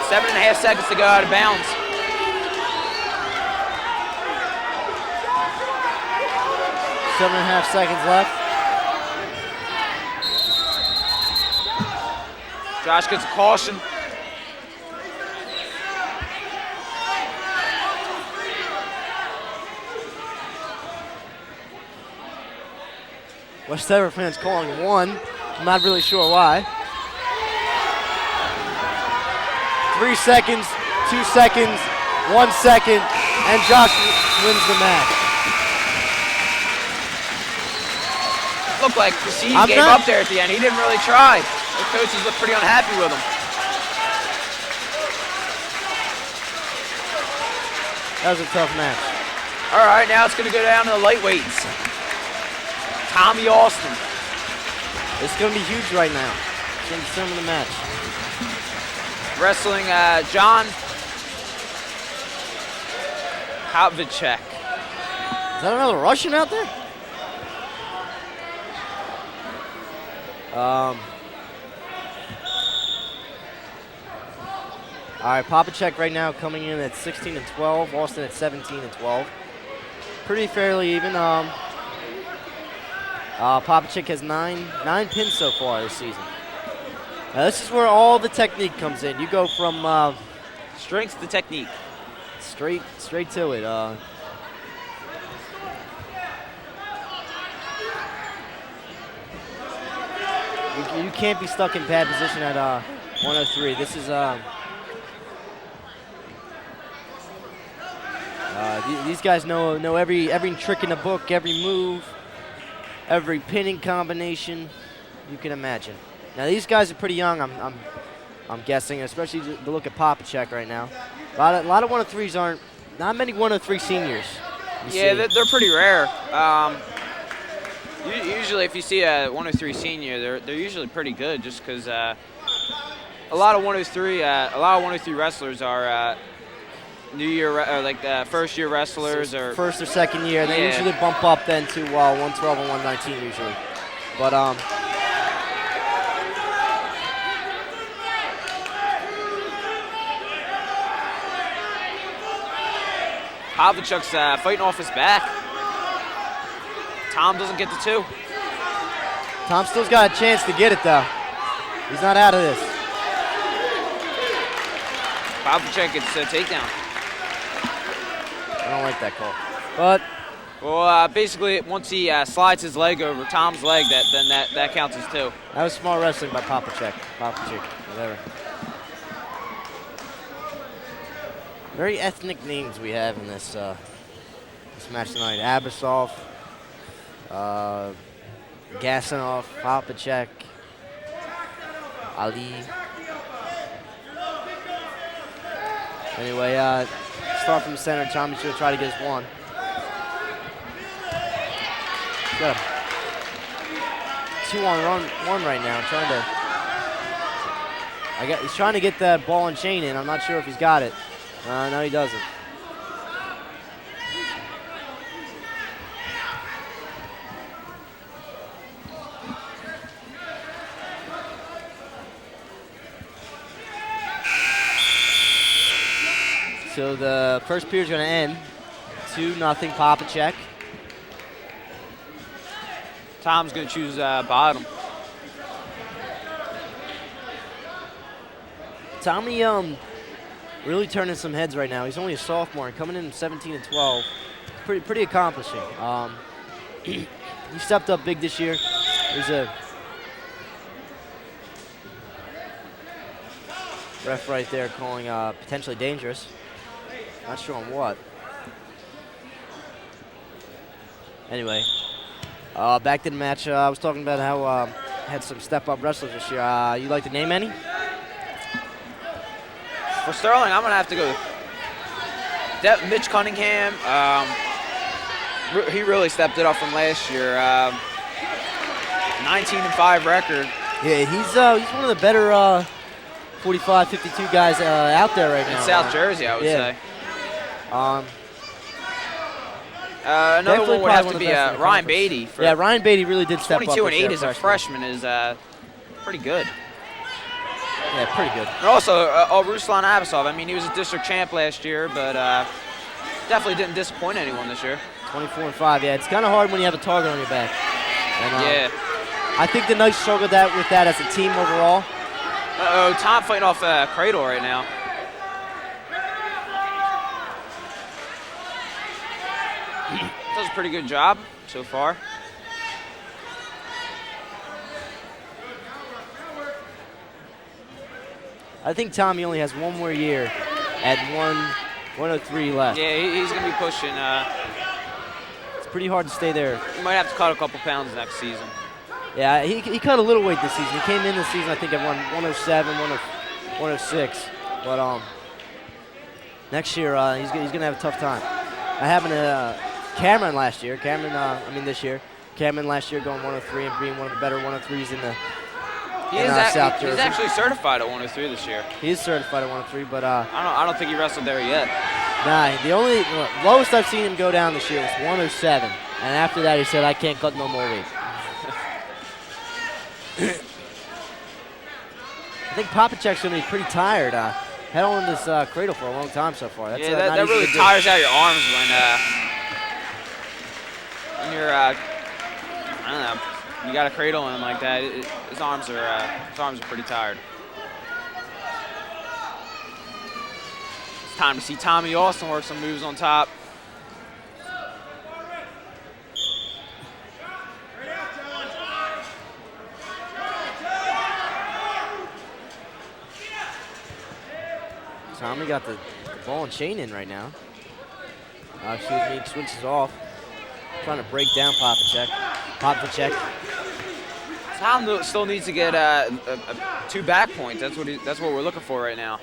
7.5 seconds to go out of bounds. Seven and a half seconds left. Josh gets a caution. West Deptford fans calling 1. I'm not really sure why. 3 seconds, 2 seconds, 1 second, and Josh wins the match. Looked like he gave up there at the end. He didn't really try. The coaches look pretty unhappy with him. That was a tough match. All right, now it's going to go down to the lightweights. Tommy Austin. It's going to be huge right now. It's going to be some of the match. Wrestling John Havlicek. Is that another Russian out there? All right, Papacek right now coming in at 16 and 12. Austin at 17 and 12. Pretty fairly even. Papacek has nine pins so far this season. Now this is where all the technique comes in. You go from strength to technique. Straight to it. You can't be stuck in bad position at 103. This is these guys know every trick in the book, every move, every pinning combination you can imagine. Now these guys are pretty young. I'm guessing, especially to look at Papacek right now. A lot of 103s aren't. Not many 103 seniors. Yeah, they're pretty rare. Usually, if you see a 103 senior, they're usually pretty good, just because a lot of 103 wrestlers are new year, or like first year wrestlers, or first or second year. They Yeah. usually bump up then to 112 and 119 usually. But Pavlicek's fighting off his back. Tom doesn't get the 2. Tom still's got a chance to get it though. He's not out of this. Pavlicek gets a takedown. I don't like that call. But Well, basically, once he slides his leg over Tom's leg, that counts as 2. that was smart wrestling by Pavlicek, whatever. Very ethnic names we have in this match tonight. Abasov, Gasanov, Pavlicek, Ali. Anyway, start from the center. Tommy should try to get his 1. Got a 2-on-1 right now. He's trying to get that ball and chain in. I'm not sure if he's got it. No, he doesn't. So the first period's going to end 2-0 Pavlicek. Tom's going to choose bottom. Tommy really turning some heads right now. He's only a sophomore and coming in 17 and 12. Pretty accomplishing. He stepped up big this year. There's a ref right there calling potentially dangerous. Not sure on what. Anyway, back to the match. I was talking about how had some step-up wrestlers this year. You like to name any? For Sterling, I'm going to have to go Mitch Cunningham. He really stepped it up from last year. 19 and 5 record. Yeah, he's one of the better 45, 52 guys out there right now. In South Jersey, I would say. Another one would have to be Ryan Beatty. Yeah, Ryan Beatty really did step up. 22 and 8 as a freshman is pretty good. Yeah, pretty good. And also, Ruslan Abasov. I mean, he was a district champ last year, but definitely didn't disappoint anyone this year. 24 and 5. Yeah, it's kind of hard when you have a target on your back. And, yeah. I think the Knights struggled with that as a team overall. Tom fighting off Cradle right now. Does a pretty good job so far. I think Tommy only has one more year at 103 left. Yeah, he's going to be pushing. It's pretty hard to stay there. He might have to cut a couple pounds next season. Yeah, he cut a little weight this season. He came in this season, I think, at 107, 106. But next year, he's going to have a tough time. I happened to Cameron last year. This year. Cameron last year going 103 and being one of the better 103s in the South Jersey. He's actually certified at 103 this year. He is certified at 103, but I don't think he wrestled there yet. Nah, the only lowest I've seen him go down this year was 107, and after that he said, "I can't cut no more weight." I think Pavlicek's gonna be pretty tired. Had on this cradle for a long time so far. That's, that really tires out your arms when you're I don't know. You got a cradle on him like that. His arms are pretty tired. It's time to see Tommy Austin work some moves on top. Tommy got the ball and chain in right now. Switches off. Trying to break down Pavlicek. Tom still needs to get 2 back points. That's what we're looking for right now.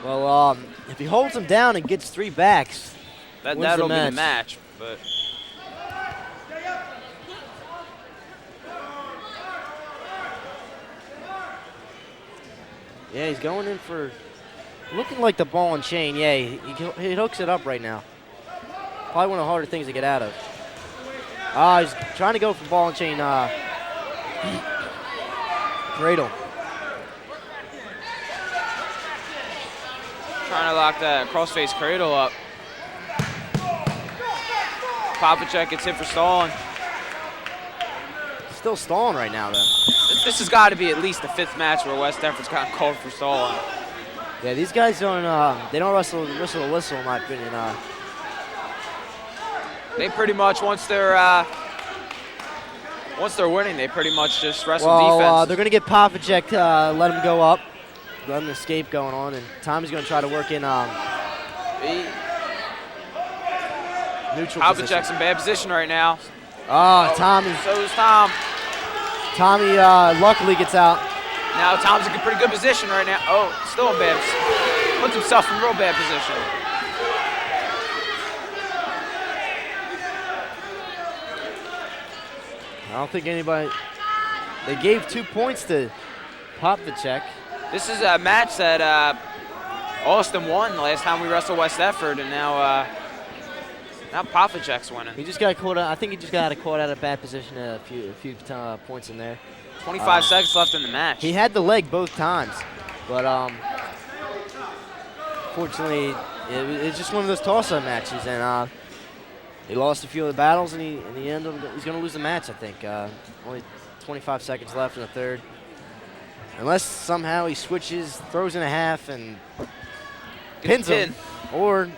Well, if he holds him down and gets 3 backs, that'll be the match. But yeah, he's going in for Looking like the ball and chain. Yeah, he hooks it up right now. Probably one of the harder things to get out of. He's trying to go for ball and chain. Cradle. Trying to lock that crossface cradle up. Popacek gets hit for stalling. Still stalling right now, though. This has got to be at least the 5th match where West Deptford's gotten called for stalling. Yeah, these guys don't. They don't whistle a whistle, in my opinion. They pretty much once they're winning, they pretty much just wrestle defense. They're gonna get Popacek, let him go up, let him escape going on, and Tommy's gonna try to work in neutral position. Popacek's in bad position right now. Tommy. So is Tom. Tommy luckily gets out. Now Tom's in a pretty good position right now. Oh, still in bad. Puts himself in real bad position. I don't think anybody. They gave 2 points to Popacek. This is a match that Austin won the last time we wrestled West Deptford, and now Popacek's winning. He just got caught. I think he just got caught out of bad position a few points in there. 25 seconds left in the match. He had the leg both times, but fortunately, it's just one of those toss-up matches, and he lost a few of the battles, and he's going to lose the match, I think. Only 25 seconds left in the third. Unless somehow he switches, throws in a half, and pins him. Or,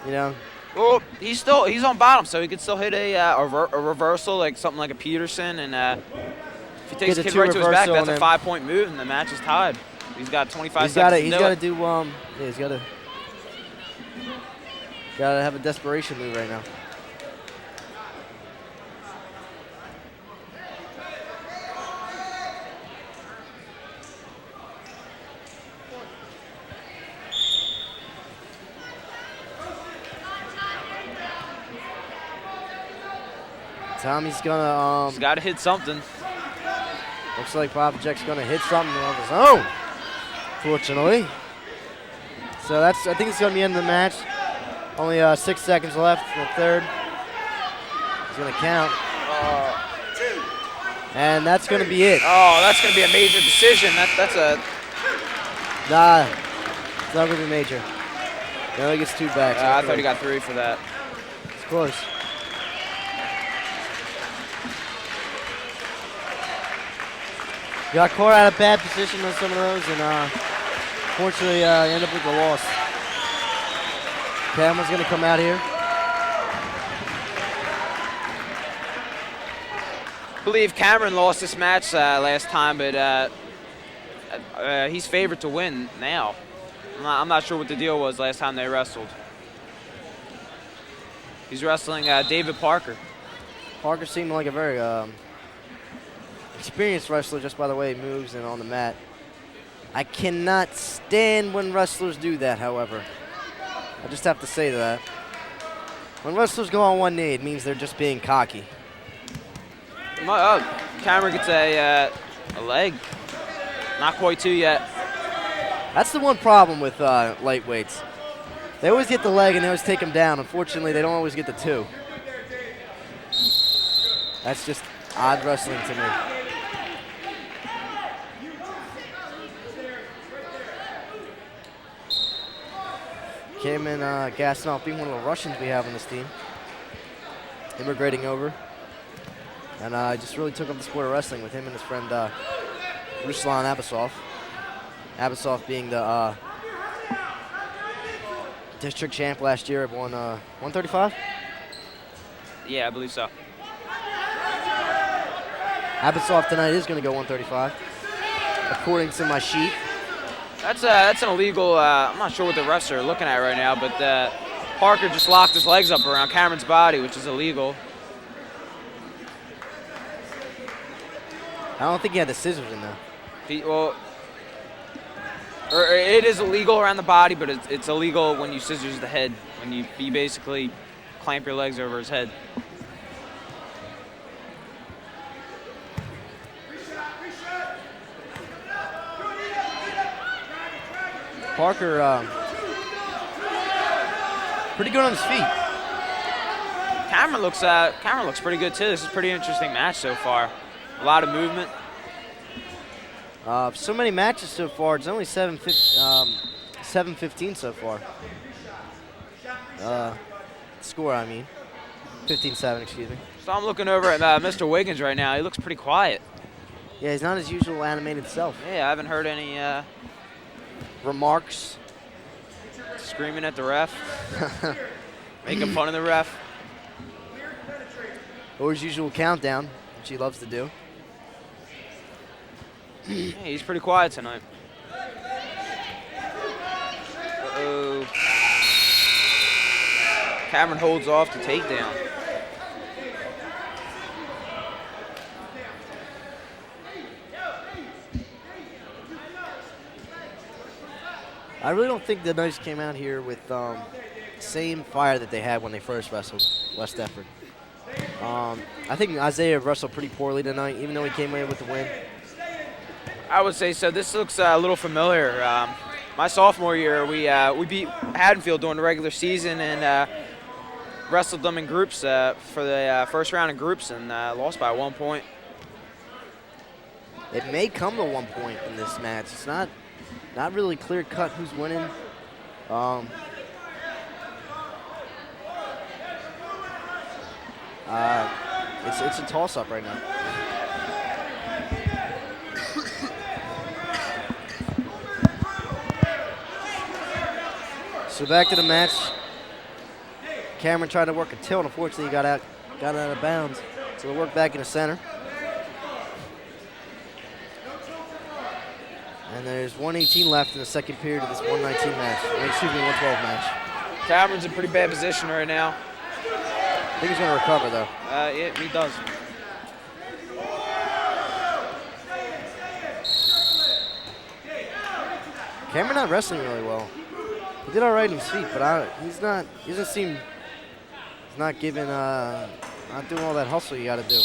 Well, he's on bottom, so he could still hit a reversal, like something like a Peterson, and if he takes a kid right to his back, that's a 5-point move, and the match is tied. He's got 25 seconds. He's got to do. He's got to have a desperation move right now. Tommy's gonna. He's got to hit something. Looks like Popacek's gonna hit something of his own. Fortunately. So I think it's gonna be the end of the match. Only 6 seconds left in the third. He's gonna count. And that's gonna be it. Oh, that's gonna be a major decision. That's a. Nah, it's not gonna be major. He only gets 2 back. I thought he got 3 for that. It's close. Got caught out of bad position on some of those, and fortunately end up with the loss. Cameron's going to come out here. I believe Cameron lost this match last time, but he's favored to win now. I'm not sure what the deal was last time they wrestled. He's wrestling David Parker. Parker seemed like a very experienced wrestler just by the way he moves and on the mat. I cannot stand when wrestlers do that, however. I just have to say that. When wrestlers go on one knee, it means they're just being cocky. Cameron gets a leg. Not quite 2 yet. That's the one problem with lightweights. They always get the leg and they always take them down. Unfortunately, they don't always get the 2. That's just odd wrestling to me. Came in gassing off being one of the Russians we have on this team. Immigrating over. And just really took up the sport of wrestling with him and his friend Ruslan Abasov. Abasov being the district champ last year, won 135? Yeah, I believe so. Abasov tonight is going to go 135, according to my sheet. That's an illegal. I'm not sure what the refs are looking at right now, but Parker just locked his legs up around Cameron's body, which is illegal. I don't think he had the scissors in there. It is illegal around the body, but it's illegal when you scissors the head, when you basically clamp your legs over his head. Parker Pretty good on his feet. Cameron looks pretty good too. This is a pretty interesting match so far. A lot of movement. So many matches so far. It's only 7-15 so far. Score, I mean. 15-7, excuse me. So I'm looking over at Mr. Wiggins right now. He looks pretty quiet. Yeah, he's not his usual animated self. Yeah, I haven't heard any remarks. Screaming at the ref. Making fun of the ref. Or his usual countdown, which he loves to do. Hey, he's pretty quiet tonight. Uh-oh. Cameron holds off the takedown. I really don't think the Knights came out here with same fire that they had when they first wrestled West Deptford. I think Isaiah wrestled pretty poorly tonight, even though he came away with the win. I would say so. This looks a little familiar. My sophomore year, we beat Haddonfield during the regular season and wrestled them in groups for the first round in groups and lost by 1 point. It may come to 1 point in this match. It's not really clear cut who's winning. It's a toss up right now. So back to the match. Cameron tried to work a tilt. Unfortunately, he got out of bounds. So they'll work back in the center. And there's 1:18 left in the second period of this 1:19 match. Excuse me, 1:12 match. Cameron's in pretty bad position right now. I think he's going to recover, though. Yeah, he does. Cameron not wrestling really well. He did all right on his feet, but he's not giving, not doing all that hustle you got to do.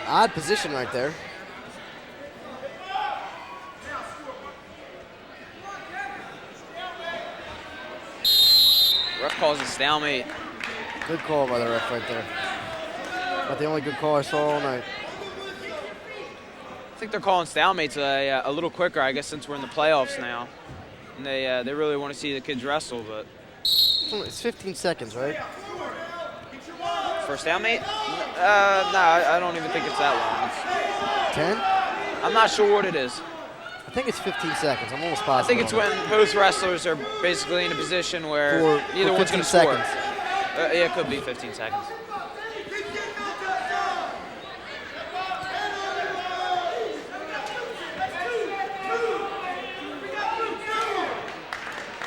Odd position right there. Ref calls a stalemate. Good call by the ref right there. Not the only good call I saw all night. I think they're calling stalemates a little quicker, I guess, since we're in the playoffs now. And they really want to see the kids wrestle, but... It's 15 seconds, right? For a stalemate? I don't even think it's that long. 10? I'm not sure what it is. I think it's 15 seconds. I'm almost I positive. think it's when both wrestlers are basically in a position where neither one's going to score. Yeah, it could be 15 seconds.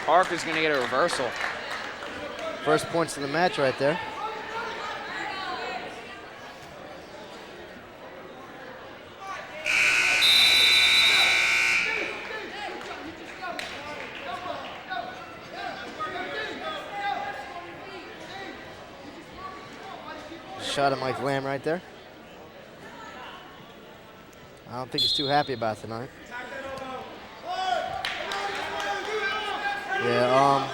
Parker's going to get a reversal. First points of the match right there. Shot at Mike Lamb right there. I don't think he's too happy about it tonight. Yeah,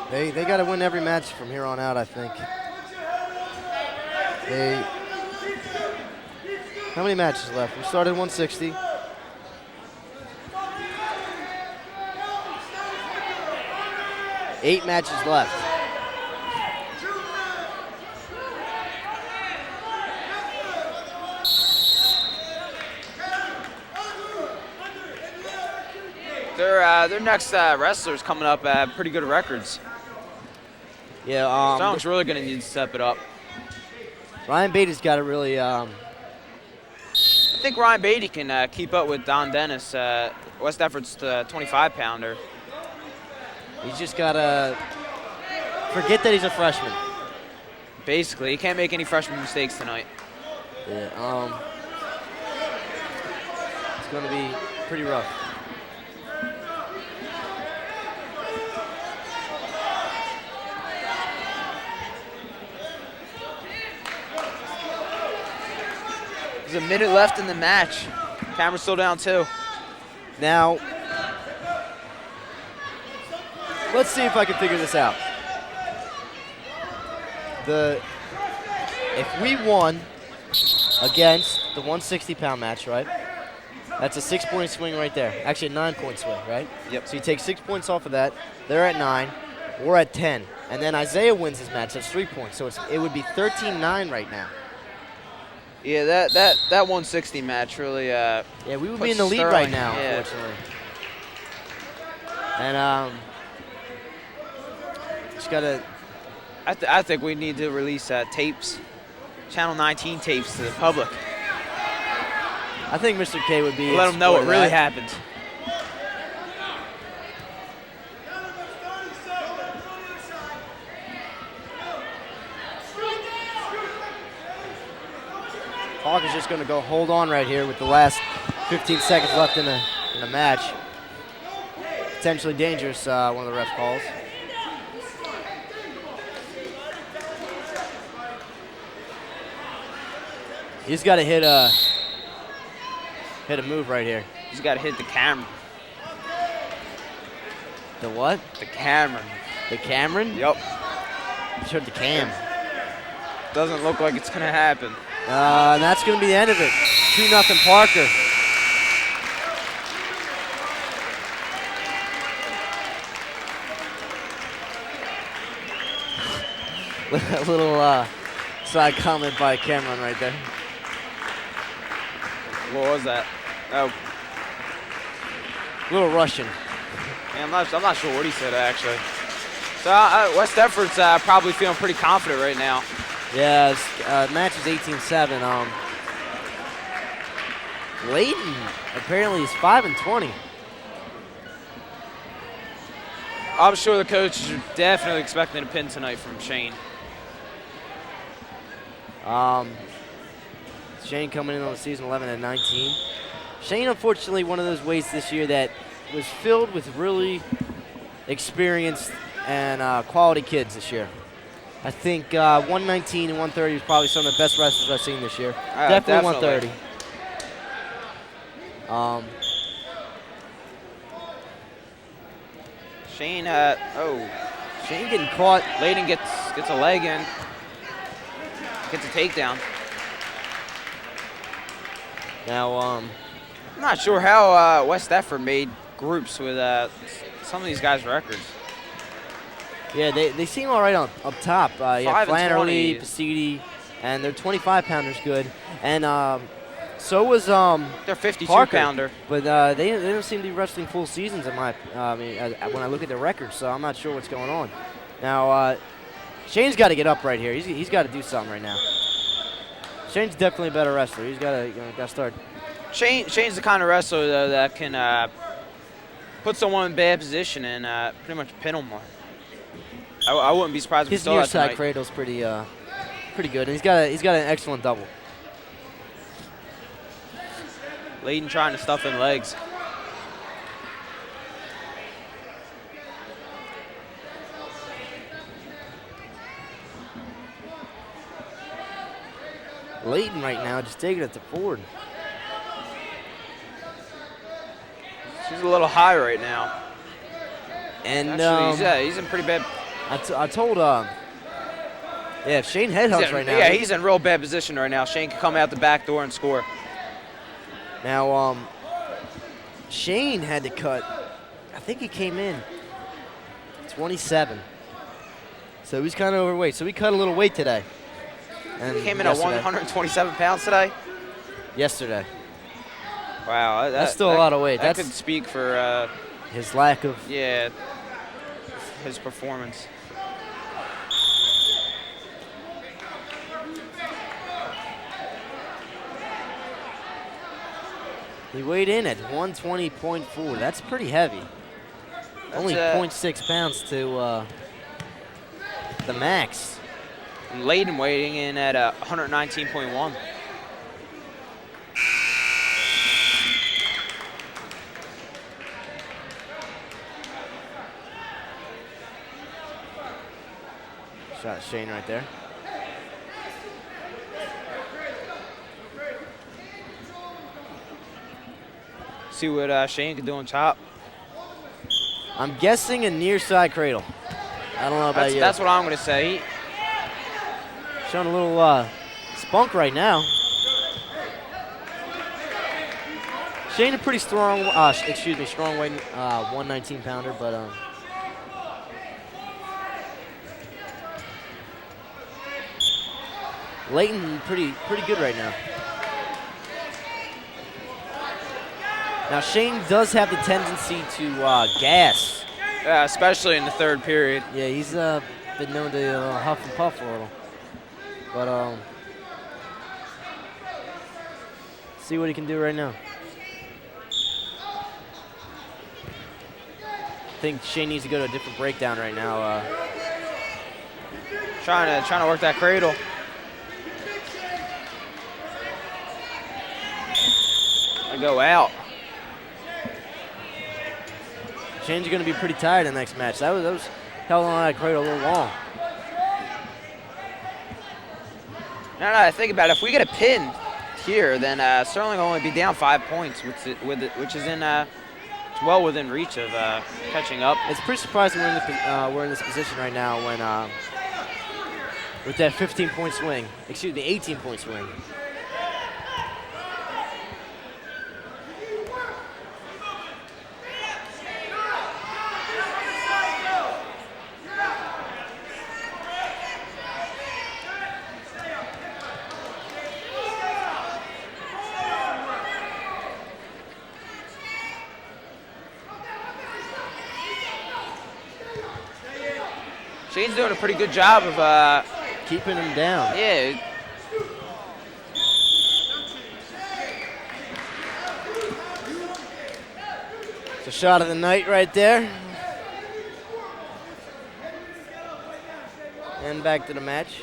they got to win every match from here on out, I think. How many matches left? We started 160. Eight matches left. Their next wrestlers coming up have pretty good records. Yeah, Strong's really going to need to step it up. Ryan Beatty's got to really. I think Ryan Beatty can keep up with Don Dennis, West Deptford's 25-pounder. He's just got to forget that he's a freshman. Basically, he can't make any freshman mistakes tonight. Yeah, it's going to be pretty rough. There's a minute left in the match. Camera's still down 2. Now, let's see if I can figure this out. If we won against the 160-pound match, right? That's a 6-point swing right there. Actually, a 9-point swing, right? Yep. So you take 6 points off of that. They're at 9. We're at 10. And then Isaiah wins his match. That's 3 points. So it would be 13-9 right now. Yeah, that 160 match really. Yeah, we would be puts in the lead Sterling, right now, yeah. unfortunately. And just gotta. I think we need to release tapes, Channel 19 tapes to the public. I think Mr. K would be. Let them know what really that. happened. Hawk is just going to go hold on right here with the last 15 seconds left in the match. Potentially dangerous, one of the refs calls. He's got to hit a move right here. He's got to hit the camera. The what? The Cameron. The Cameron? Yep. Just heard the cam. Doesn't look like it's going to happen. And that's going to be the end of it. 2-0 Parker. A little side comment by Cameron right there. What was that? Oh, A little Russian. yeah, I'm not sure what he said actually. So West Deptford's probably feeling pretty confident right now. Yeah, match is 18-7. Layton apparently is 5-20. I'm sure the coaches are definitely expecting a pin tonight from Shane. Shane coming in on the season 11-19. Shane, unfortunately, one of those weights this year that was filled with really experienced and quality kids this year. I think 119 and 130 is probably some of the best wrestlers I've seen this year. Definitely 130. Shane, Shane getting caught. Layden gets a leg in, gets a takedown. Now, I'm not sure how West Deptford made groups with some of these guys' records. yeah, they seem all right up top. Yeah, 5-20. Flannery, Beatty, and their 25-pounder's good. And so was They're 52-pounder. But they don't seem to be wrestling full seasons when I look at their records. So I'm not sure what's going on. Now, Shane's got to get up right here. He's got to do something right now. Shane's definitely a better wrestler. He's got to start. Shane's the kind of wrestler though that can put someone in bad position and pretty much pin them more. I wouldn't be surprised if we His saw near that side tonight. cradle's pretty good. And he's got an excellent double. Layden trying to stuff in legs. Layton right now just taking it to forward. She's a little high right now. And Actually, he's in pretty bad. I told if Shane headhunts right now. Yeah, he's in real bad position right now. Shane can come out the back door and score. Now Shane had to cut. I think he came in 27. So he's kind of overweight. So he cut a little weight today. And He came in at 127 pounds today. Yesterday. Wow, That's still a lot of weight. That That's could speak for his lack of. yeah, his performance. He weighed in at 120.4. That's pretty heavy. Only 0.6 pounds to the max. And Layden weighing in at 119.1. Shot Shane right there. see what Shane can do on top. I'm guessing a near side cradle. I don't know about you. That's what I'm going to say. Showing a little spunk right now. Shane a pretty strong, strong weight, 119 pounder, but Leighton pretty good right now. Now Shane does have the tendency to gas. Yeah, especially in the third period. Yeah, he's been known to huff and puff a little. But see what he can do right now. I think Shane needs to go to a different breakdown right now. Trying to work that cradle. I go out. Shane's going to be pretty tired in the next match. That was held on that cradle a little long. No, I think about it. If we get a pin here, then Sterling will only be down 5 points, which is in it's well within reach of catching up. It's pretty surprising we're in this position right now when with that 15-point swing. Excuse me, 18-point swing. Shane's doing a pretty good job of keeping him down. Yeah. It's a shot of the night right there. And back to the match.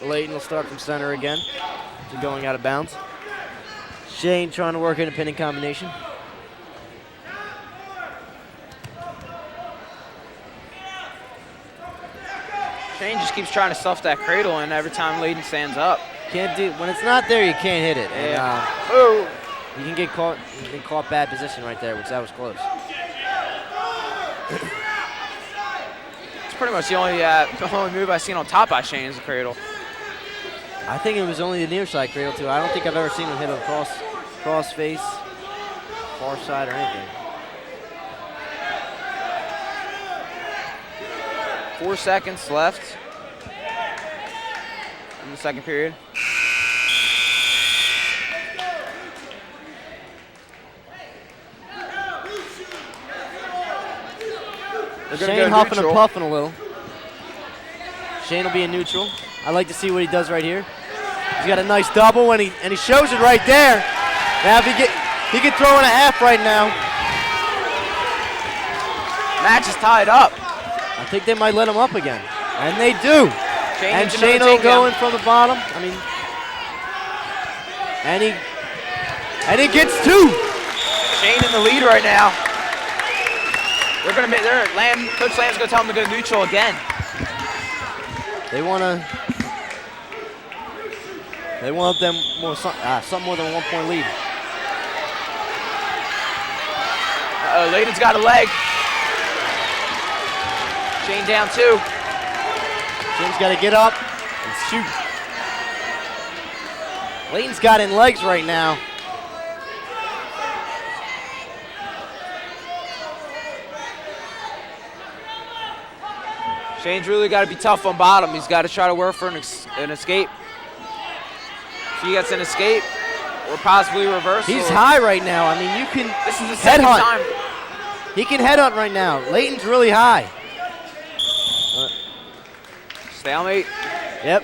Leighton will start from center again. So going out of bounds. Shane trying to work in a pinning combination. Shane just keeps trying to stuff that cradle in every time Leighton stands up. Can't do when it's not there. You can't hit it. Yeah. And, you can get caught. You can caught bad position right there, which that was close. It's pretty much the only move I've seen on top by Shane is the cradle. I think it was only the near side cradle too. I don't think I've ever seen him hit a cross face, far side or anything. 4 seconds left in the second period. Shane huffing and puffing a little. Shane will be in neutral. I like to see what he does right here. He's got a nice double and he shows it right there. Now if he could throw in a half right now. Match is tied up. I think they might let him up again. And they do. Shane will go in from the bottom. I mean, and he gets two. Shane in the lead right now. They're gonna make Coach Lamb's gonna tell him to go neutral again. They want them more something more than a 1 point lead. Leighton's got a leg. Shane down 2. Shane's got to get up and shoot. Leighton's got in legs right now. Shane's really got to be tough on bottom. He's got to try to work for an escape. If he gets an escape or possibly reversal. He's high right now. I mean, you can This is the second time. He can headhunt right now. Leighton's really high. Stalemate. Yep.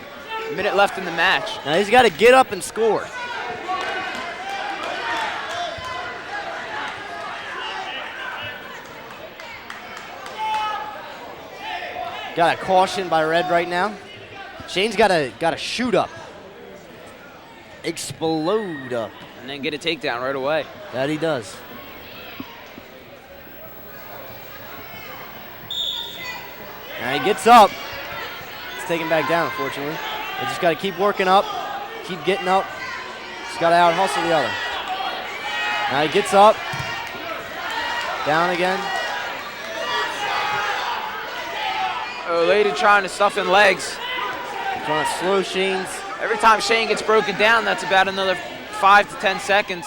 A minute left in the match. Now he's got to get up and score. Got a caution by Red right now. Shane's got to shoot up. Explode up. And then get a takedown right away. That he does. Now he gets up. It's taken back down, unfortunately. They just got to keep working up, keep getting up. Just got to out-hustle the other. Now he gets up. Down again. Oh, lady trying to stuff in legs. Trying to slow Shane's. Every time Shane gets broken down, that's about another 5 to 10 seconds.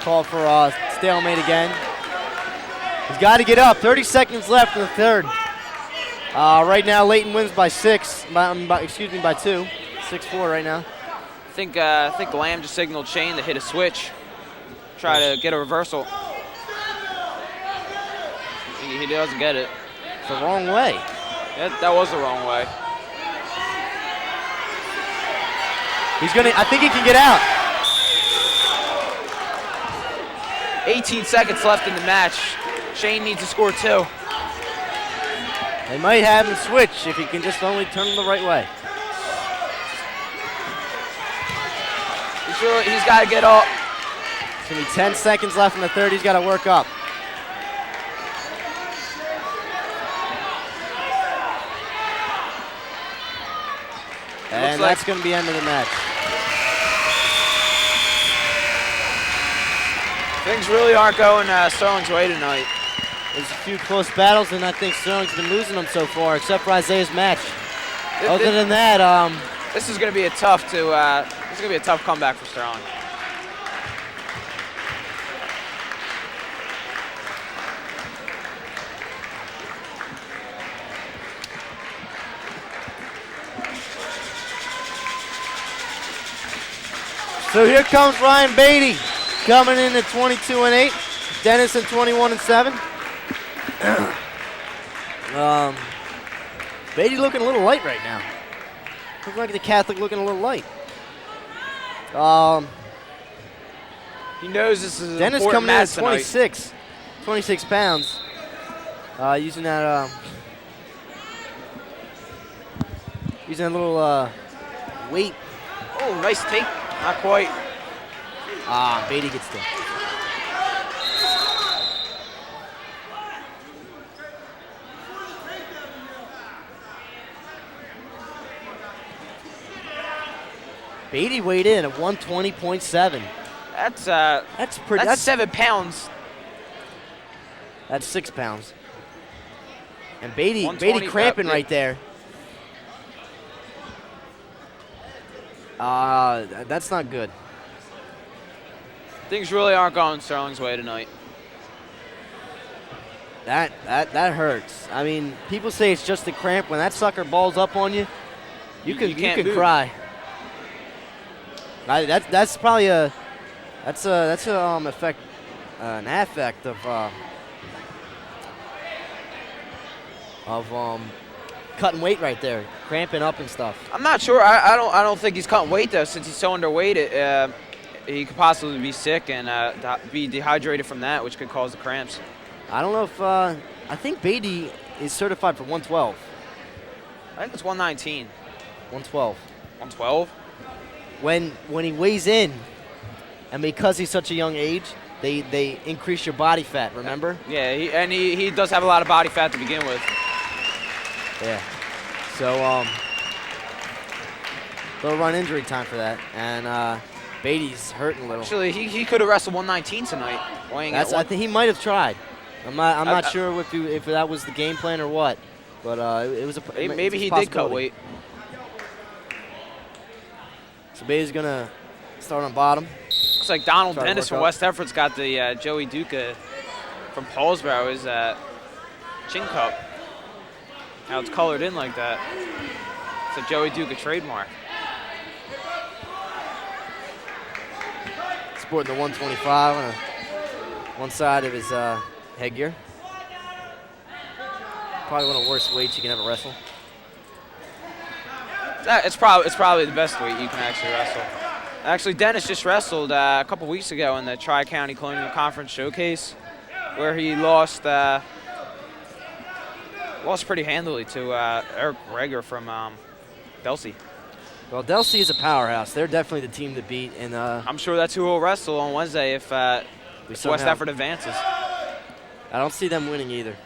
Call for stalemate again. He's got to get up. 30 seconds left in the third. Right now, Layton wins by 6. By 2. 6-4 right now. I think Lamb just signaled Shane to hit a switch. Try to get a reversal. He doesn't get it. It's the wrong way. That was the wrong way. I think he can get out. 18 seconds left in the match. Shane needs to score 2. They might have him switch if he can just only turn him the right way. He's got to get up. It's going to be 10 seconds left in the third. He's got to work up. And that's going to be the end of the match. Things really aren't going Sterling's way tonight. There's a few close battles, and I think Sterling's been losing them so far, except for Isaiah's match. Other than that, this is going to be a tough comeback for Sterling. So here comes Ryan Beatty, coming in at 22-8. Dennis at 21-7. Beatty looking a little light right now. Looks like the Catholic looking a little light. He knows this is an Dennis important coming in match at tonight. 26 pounds. Using that little weight. Oh, nice take. Not quite. Beatty gets there. Beatty weighed in at 120.7. That's pretty. That's 7 pounds. That's 6 pounds. And Beatty cramping right there. That's not good. Things really aren't going Sterling's way tonight. That hurts. I mean, people say it's just a cramp. When that sucker balls up on you, you can cry. That's probably an affect of cutting weight right there, cramping up and stuff. I'm not sure. I don't think he's cutting weight though, since he's so underweight. He could possibly be sick and be dehydrated from that, which could cause the cramps. I don't know if I think Beatty is certified for 112. I think it's 119. 112. 112. When he weighs in, and because he's such a young age, they increase your body fat. Remember? Yeah, he does have a lot of body fat to begin with. Yeah. So they'll run injury time for that, and Beatty's hurting a little. Actually, he could have wrestled 119 tonight. I think he might have tried. I'm not sure if that was the game plan or what, but it was a maybe he did cut weight. So Beatty's gonna start on bottom. Looks like Donald Dennis from West Deptford's got the Joey Duca from Paulsboro his chin cup. How it's colored in like that. It's a Joey Duca trademark. Sporting the 125 on one side of his headgear. Probably one of the worst weights you can ever wrestle. It's probably the best weight you can actually wrestle. Actually, Dennis just wrestled a couple weeks ago in the Tri-County Colonial Conference Showcase, where he lost pretty handily to Eric Greger from Delsey. Well, Delsey is a powerhouse. They're definitely the team to beat, and I'm sure that's who will wrestle on Wednesday if West Deptford advances. I don't see them winning either.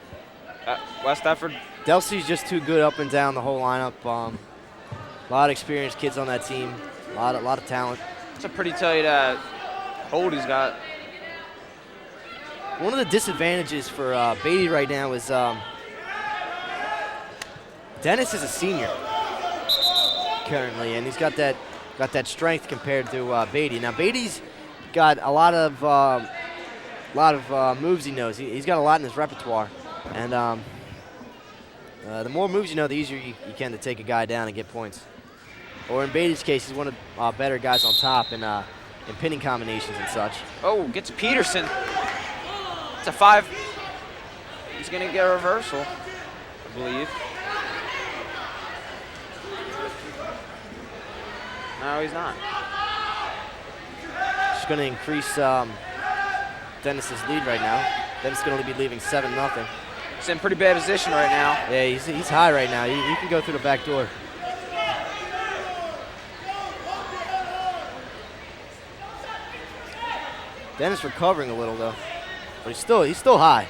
West Deptford? Delsey's just too good up and down the whole lineup. A lot of experienced kids on that team. A lot of talent. It's a pretty tight hold he's got. One of the disadvantages for Beatty right now is Dennis is a senior currently, and he's got that strength compared to Beatty. Now Beatty's got a lot of moves he knows. He's got a lot in his repertoire, and the more moves you know, the easier you can to take a guy down and get points. Or in Beatty's case, he's one of better guys on top in pinning combinations and such. Oh, gets Peterson. It's a 5. He's going to get a reversal, I believe. No, he's not. Just going to increase Dennis's lead right now. Dennis is going to be leaving 7-0. He's in pretty bad position right now. Yeah, he's high right now. He can go through the back door. Dennis recovering a little though, but he's still high.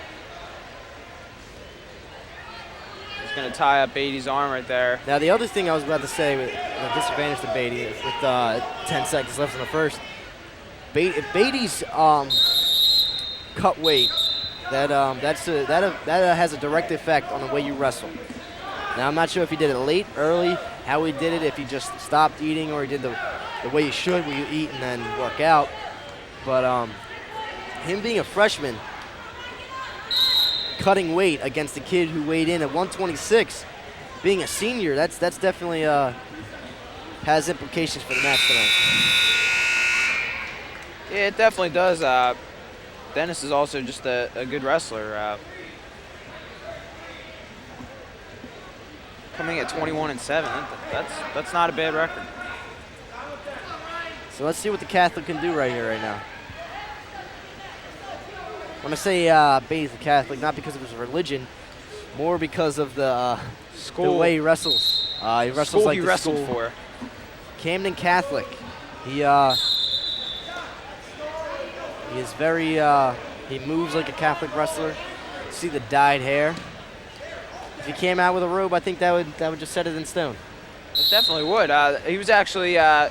He's going to tie up Beatty's arm right there. Now the other thing I was about to say, with the disadvantage to Beatty, with 10 seconds left in the first, if Beatty's cut weight, that has a direct effect on the way you wrestle. Now I'm not sure if he did it late, early, how he did it, if he just stopped eating, or he did the way you should, where you eat and then work out. But him being a freshman, cutting weight against a kid who weighed in at 126, being a senior, that's definitely has implications for the match tonight. Yeah, it definitely does. Dennis is also just a good wrestler. Coming at 21-7, that's not a bad record. So let's see what the Catholic can do right here, right now. When I say Beatty's a Catholic, not because of his religion, more because of the way he wrestles. He wrestles school like he the wrestled school. for. Camden Catholic. He is very. He moves like a Catholic wrestler. See the dyed hair. If he came out with a robe, I think that would just set it in stone. It definitely would. He was actually not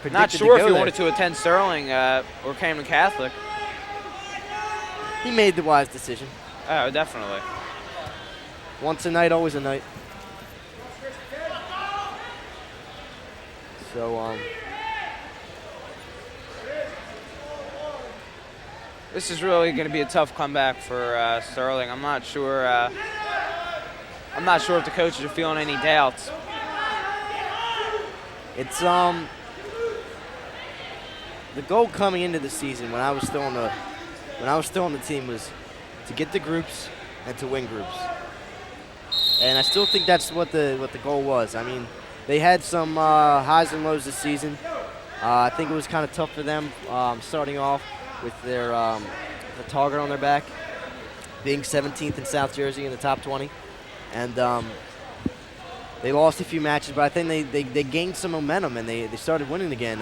Predicted sure to if go he wanted there. to attend Sterling or Camden Catholic. He made the wise decision. Oh, definitely. Once a night, always a night. So, This is really going to be a tough comeback for Sterling. I'm not sure. I'm not sure if the coaches are feeling any doubts. it's the goal coming into the season when I was still on the team was to get the groups and to win groups. And I still think that's what the goal was. I mean, they had some highs and lows this season. I think it was kind of tough for them starting off with their the target on their back, being 17th in South Jersey in the top 20, and they lost a few matches, but I think they gained some momentum and they started winning again.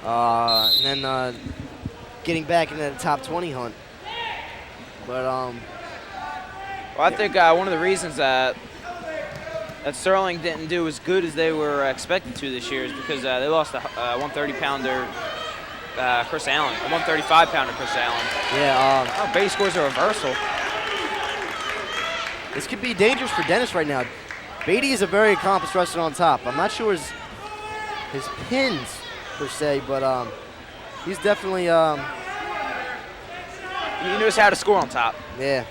And then getting back into the top 20 hunt. But Well, I think one of the reasons that Sterling didn't do as good as they were expected to this year is because they lost a 130-pounder Chris Allen, a 135-pounder Chris Allen. yeah, Beatty scores a reversal. this could be dangerous for Dennis right now. Beatty is a very accomplished wrestler on top. I'm not sure his pins per se, but he's definitely He knows how to score on top. yeah.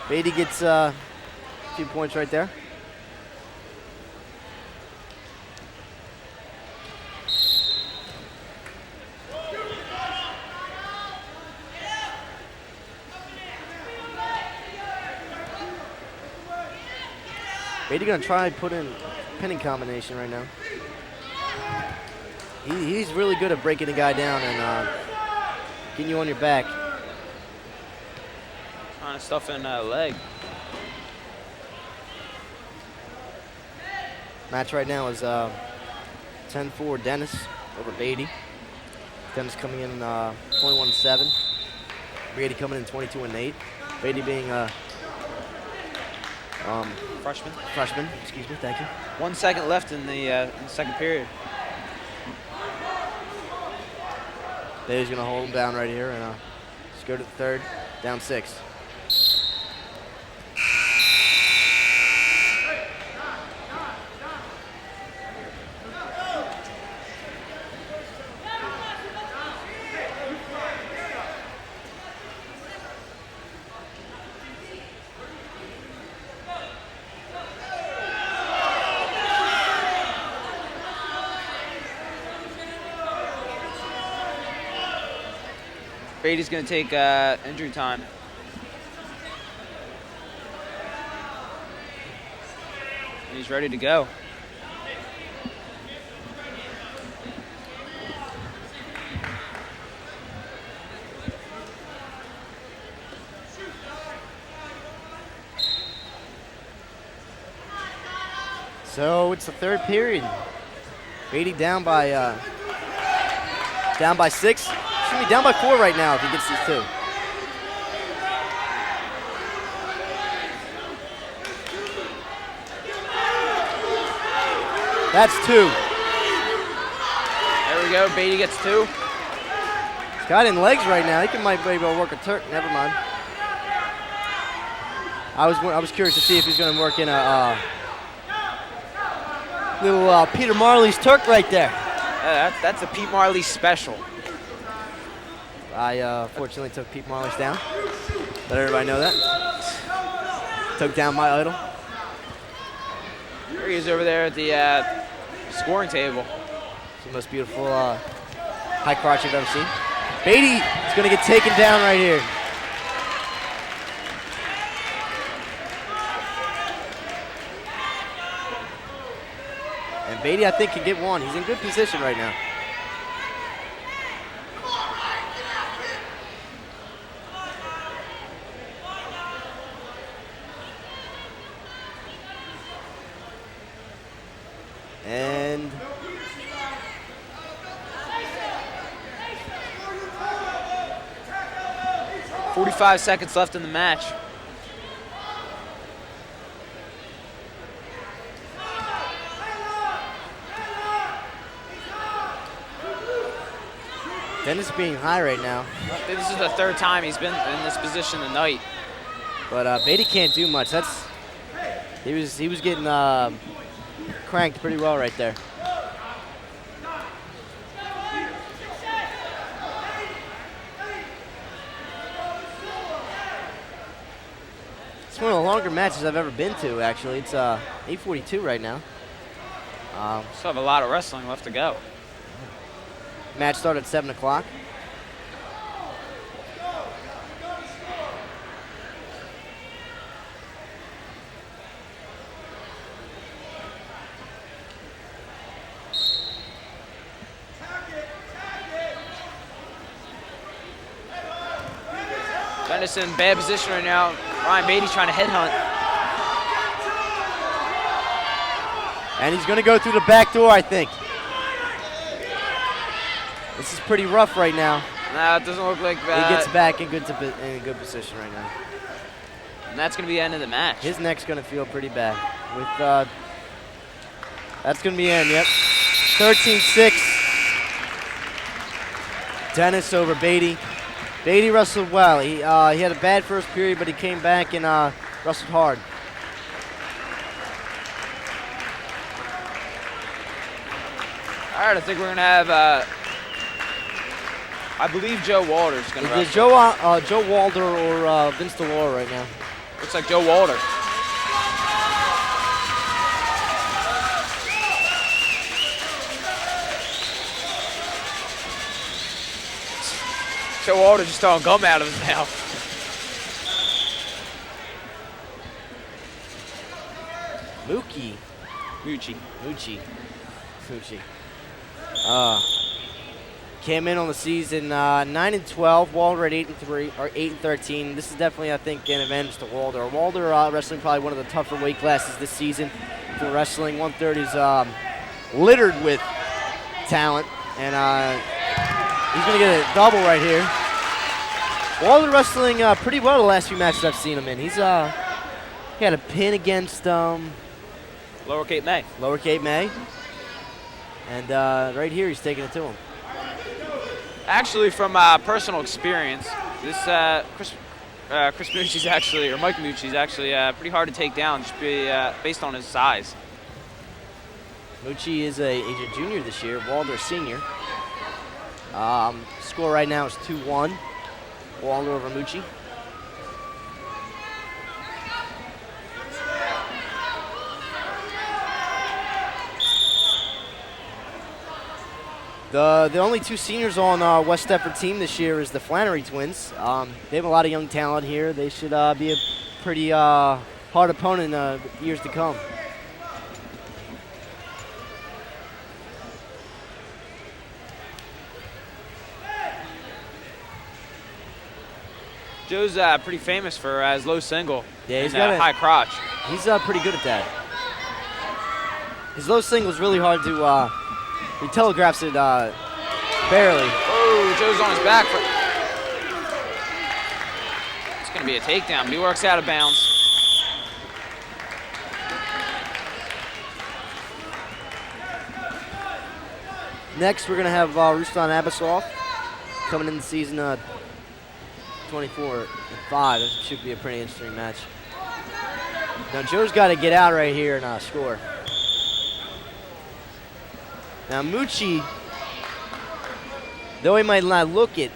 Beatty gets a few points right there. Beatty gonna try and put in pinning combination right now. He's really good at breaking the guy down and getting you on your back. Trying to stuff in leg. Match right now is 10-4 Dennis over Beatty. Dennis coming in 21-7. Beatty coming in 22-8. Beatty being freshman. Excuse me. Thank you. 1 second left in the second period. Beatty's gonna hold him down right here and just go to the third, down 6. Beatty's going to take injury time. And he's ready to go. So it's the third period. Beatty down by 6. Should be down by 4 right now if he gets these 2. That's 2. There we go. Beatty gets 2. He's got in legs right now. He might be able to work a Turk. Never mind. I was curious to see if he's going to work in a little Peter Marley's Turk right there. That's a Pete Marley special. I fortunately took Pete Marley's down. Let everybody know that. Took down my idol. There he is over there at the scoring table. It's the most beautiful high crotch I've ever seen. Beatty is going to get taken down right here. And Beatty, I think, can get 1. He's in good position right now. And 45 seconds left in the match. Dennis being high right now. This is the third time he's been in this position tonight. But Beatty can't do much. He was getting cranked pretty well right there. It's one of the longer matches I've ever been to, actually. It's 8:42 right now. Still have a lot of wrestling left to go. Match started at 7 o'clock. Dennis in bad position right now. Ryan Beatty's trying to headhunt. And he's going to go through the back door, I think. This is pretty rough right now. No, it doesn't look like that. He gets back in good position right now. And that's going to be the end of the match. His neck's going to feel pretty bad. That's going to be the end, yep. 13-6. Dennis over Beatty. Beatty wrestled well. He had a bad first period, but he came back and wrestled hard. All right, I think we're going to have, I believe Joe Walter's going to wrestle. Joe Walter or Vince DeLore right now. Looks like Joe Walter. Joe Walter just throwing gum out of his mouth. Moochie. Came in on the season 9-12. Walter at 8-3 or 8-13. This is definitely, I think, an advantage to Walter. Walter wrestling probably one of the tougher weight classes this season for wrestling. 130 is littered with talent, and He's going to get a double right here. Walder wrestling pretty well the last few matches I've seen him in. He had a pin against Lower Cape May. Lower Cape May. And right here, he's taking it to him. Actually, from personal experience, this Chris Mucci's actually, or Mike Mucci's actually pretty hard to take down just based on his size. Mucci is a junior this year, Walder a senior. Score right now is 2-1. Walder over Mucci. The only two seniors on West Deptford team this year is the Flannery twins. They have a lot of young talent here. They should be a pretty hard opponent in years to come. Joe's pretty famous for his low single. Yeah, he's and, got a high crotch. He's pretty good at that. His low single is really hard to. He telegraphs it barely. Oh, Joe's on his back. It's going to be a takedown, but he works out of bounds. Next, we're going to have Ruslan Abasov coming in the season 24-5. This should be a pretty interesting match. Now, Joe's got to get out right here and score. Now, Mucci, though he might not look it,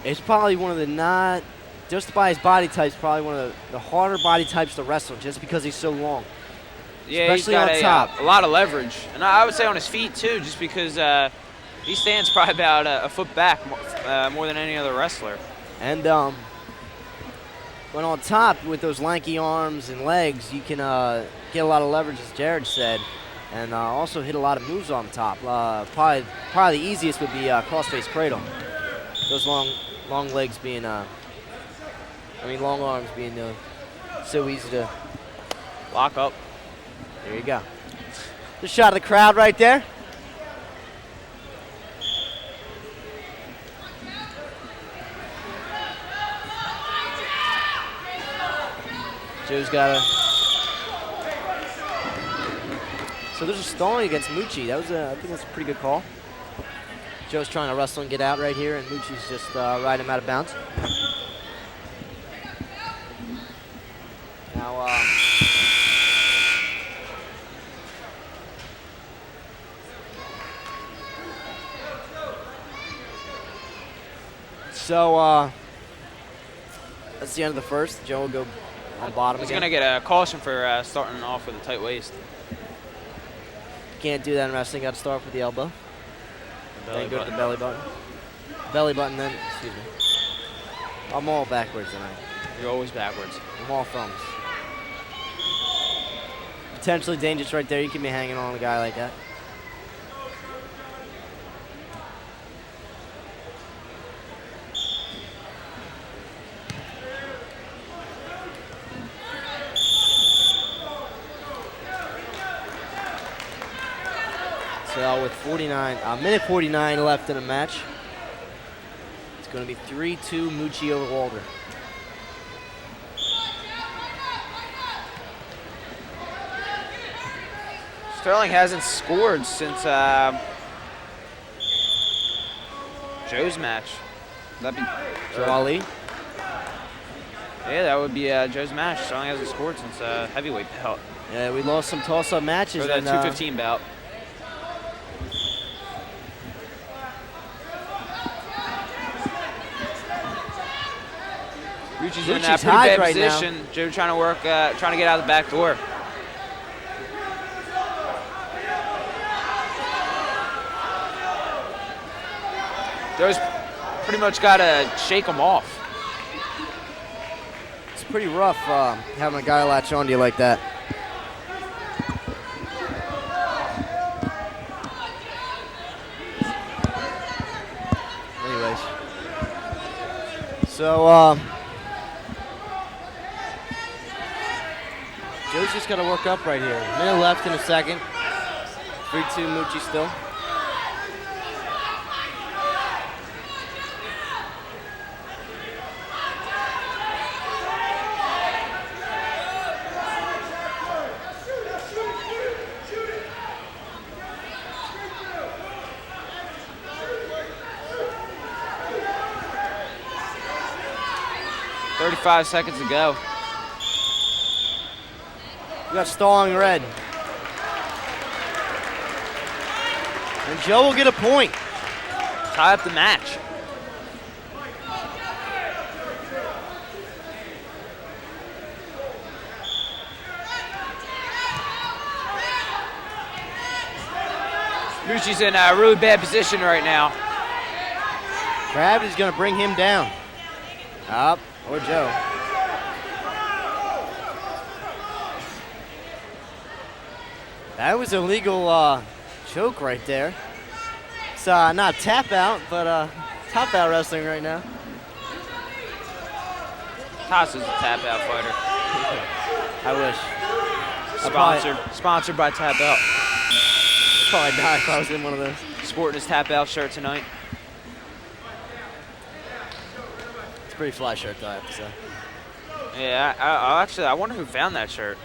it's probably one of the just by his body types, probably one of the harder body types to wrestle just because he's so long. Yeah, especially he's on got top. A lot of leverage. And I would say on his feet, too, just because he stands probably about a foot back more than any other wrestler. And when on top with those lanky arms and legs, you can get a lot of leverage, as Jared said. And also hit a lot of moves on top. Probably the easiest would be cross-face cradle. Those long legs being, long arms being so easy to lock up. There you go. The shot of the crowd right there. Joe's got a. So there's a stalling against Mucci. That was I think that's a pretty good call. Joe's trying to wrestle and get out right here, and Mucci's just riding him out of bounds. Now, that's the end of the first. Joe will go on bottom He's again. going to get a caution for starting off with a tight waist. Can't do that in wrestling. Got to start with the elbow. Then go to the belly button. Belly button, then, excuse me. I'm all backwards tonight. You're always backwards. I'm all thumbs. Potentially dangerous right there. You can be hanging on a guy like that. So with minute 49 left in the match, it's going to be 3-2 Mucci over Walder. Sterling hasn't scored since Joe's match. That'd be Joe Ali. Yeah, that would be Joe's match. Sterling hasn't scored since heavyweight bout. Yeah, we lost some toss-up matches. Or that 215 bout. Mucci's in that pretty bad right position. now. Joe trying to get out the back door. Joe's pretty much got to shake him off. It's pretty rough having a guy latch onto you like that. Anyways. So, Joe's just got to work up right here. Minute left in a second. 3-2 Mucci still. 35 seconds to go. We got stalling red. And Joe will get a point. Tie up the match. Mucci's in a really bad position right now. Gravity's going to bring him down. Up, or Joe. That was a legal choke right there. It's not tap out, but top out wrestling right now. Haas is a tap out fighter. I wish. Sponsored by Tap Out. Probably die if I was in one of those. Sporting his Tap Out shirt tonight. It's a pretty fly shirt, though, I have to say. Yeah, I wonder who found that shirt.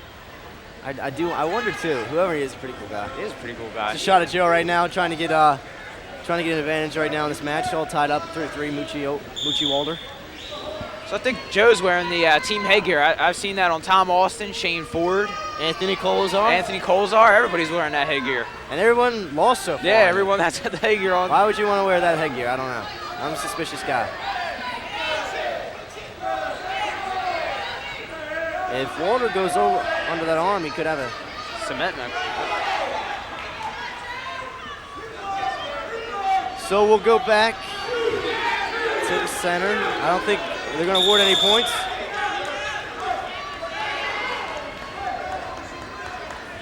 I do. I wonder too. Whoever he is a pretty cool guy. He is a pretty cool guy. It's a shot at Joe right now, trying to get an advantage right now in this match. All tied up 3-3. Mucci Walder. So I think Joe's wearing the team headgear. I've seen that on Tom Austin, Shane Ford, Anthony Colzar. Everybody's wearing that headgear. And everyone lost so far. Yeah, everyone that's got the headgear on. Why would you want to wear that headgear? I don't know. I'm a suspicious guy. If Walter goes over under that arm, he could have a cement neck. So we'll go back to the center. I don't think they're going to award any points.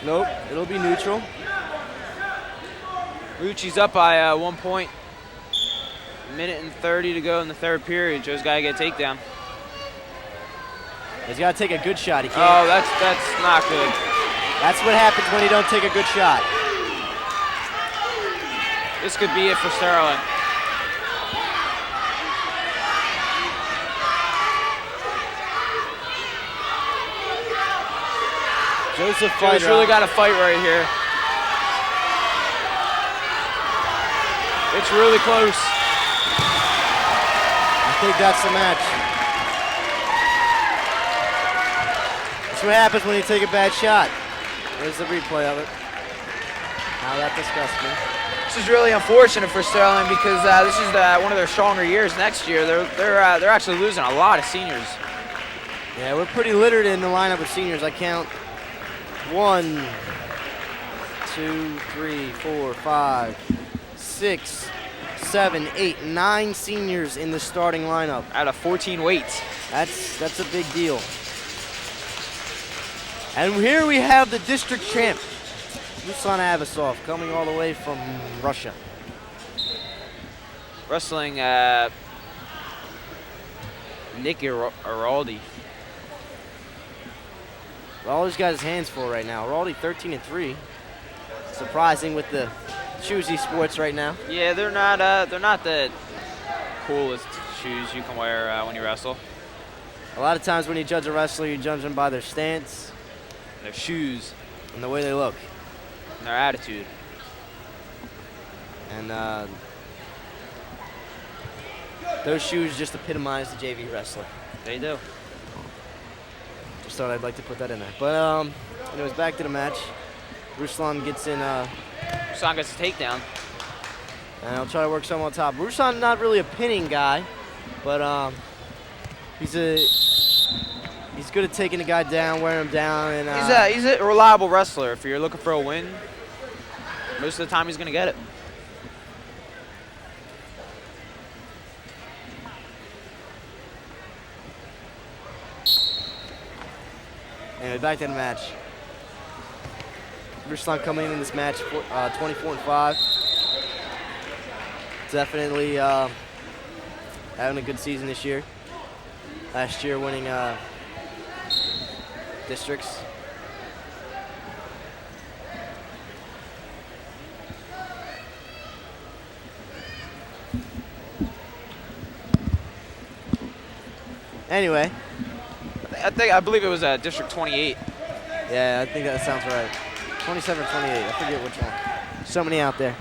Nope, it'll be neutral. Mucci's up by 1 point. Minute and 30 to go in the third period. Joe's got to get a takedown. He's got to take a good shot. He can't. Oh, that's not good. That's what happens when you don't take a good shot. This could be it for Sterling. Joseph Joe's really got to fight right here. It's really close. I think that's the match. That's what happens when you take a bad shot. There's the replay of it. How that disgusts me. This is really unfortunate for Sterling because this is one of their stronger years. Next year, they're actually losing a lot of seniors. Yeah, we're pretty littered in the lineup with seniors. I count 1, 2, 3, 4, 5, 6, 7, 8, 9 seniors in the starting lineup. Out of 14 weights. That's a big deal. And here we have the district champ, Ruslan Avasov, coming all the way from Russia. Wrestling Nick Araldi. Well, he's got his hands full right now. Araldi 13-3. Surprising with the shoes he sports right now. Yeah, they're not the coolest shoes you can wear when you wrestle. A lot of times when you judge a wrestler, you judge them by their stance, their shoes, and the way they look, and their attitude. And those shoes just epitomize the JV wrestler. They do. Just thought I'd like to put that in there. But anyways, back to the match. Ruslan gets in. Ruslan gets a takedown. And I'll try to work some on top. Ruslan not really a pinning guy, but he's good at taking the guy down, wearing him down, and he's a reliable wrestler. If you're looking for a win, most of the time he's gonna get it. Anyway, back to the match. Ruslan coming in this match 24-5. Definitely having a good season this year. Last year winning districts. Anyway. I believe it was District 28. Yeah, I think that sounds right. 27 or 28, I forget which one. So many out there.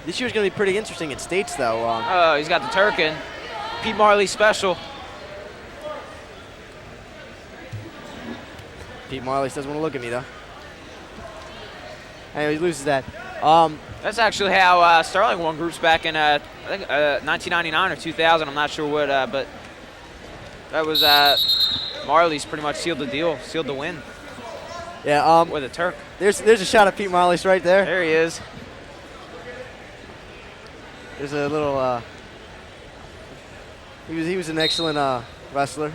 This year's going to be pretty interesting at states, though. He's got the Turkin. Pete Marley special. Pete Marley doesn't want to look at me, though. Anyway, he loses that. That's actually how Sterling won groups back in, I think, 1999 or 2000. I'm not sure what, but that was Marley's pretty much sealed the deal, sealed the win. Yeah. With a Turk. There's a shot of Pete Marley's right there. There he is. There's a little. He was an excellent wrestler.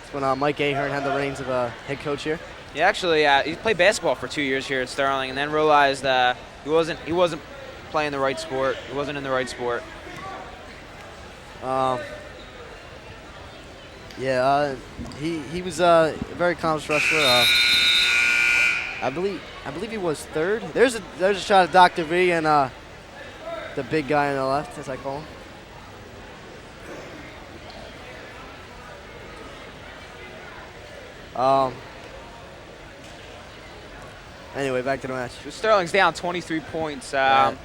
It's when Mike Ahern had the reins of head coach here. Yeah, actually, he played basketball for 2 years here at Sterling, and then realized he wasn't playing the right sport. He wasn't in the right sport. Yeah, he was a very accomplished wrestler. I believe he was third. There's a shot of Dr. V and the big guy on the left, as I call him. Anyway, back to the match. Sterling's down 23 points. We're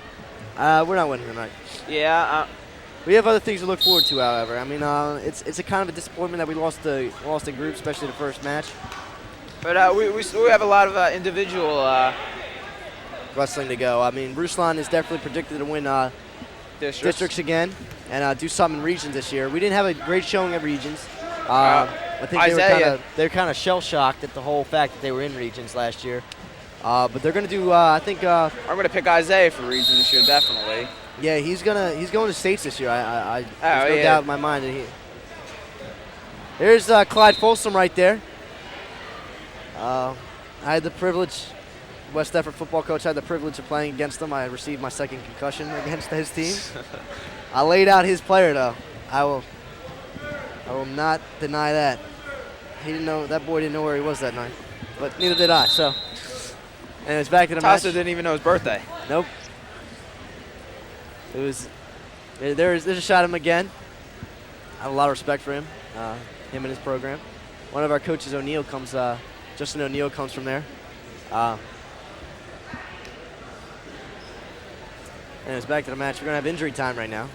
not winning tonight. Yeah. We have other things to look forward to, however. I mean, it's a kind of a disappointment that we lost the group, especially the first match. But we have a lot of individual wrestling to go. I mean, Ruslan is definitely predicted to win districts again and do something in regions this year. We didn't have a great showing of regions. I think they were kind of shell shocked at the whole fact that they were in regions last year. But they're going to do. I think I'm going to pick Isaiah for regions this year, definitely. Yeah, he's going to states this year. There's no doubt in my mind that There's Clyde Folsom right there. I had the privilege. West Deptford football coach had the privilege of playing against him. I received my second concussion against his team. I laid out his player though. I will not deny that. That boy didn't know where he was that night, but neither did I. So, and it's back to the match. Tassa didn't even know his birthday. Nope. There's a shot of him again. I have a lot of respect for him and his program. One of our coaches, Justin O'Neill, comes from there. And it's back to the match. We're going to have injury time right now.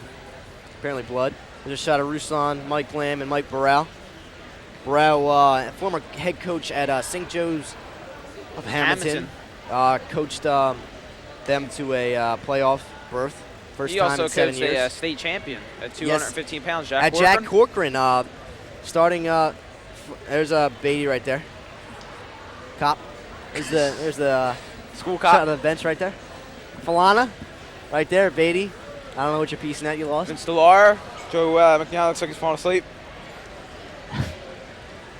Apparently blood. There's a shot of Ruslan, Mike Lamb, and Mike Burrell. Burrell, former head coach at St. Joe's of Hamilton. Coached them to a playoff berth. First time in 7 years. He also coached a state champion at 215 pounds, Jack Corcoran. Jack Corcoran, starting, there's Beatty right there. Cop. There's the school cop. Shot of the bench right there. Falana, right there, Beatty. I don't know what you're piecing at. You lost. Vince Delar. Joe McNeil looks like he's falling asleep.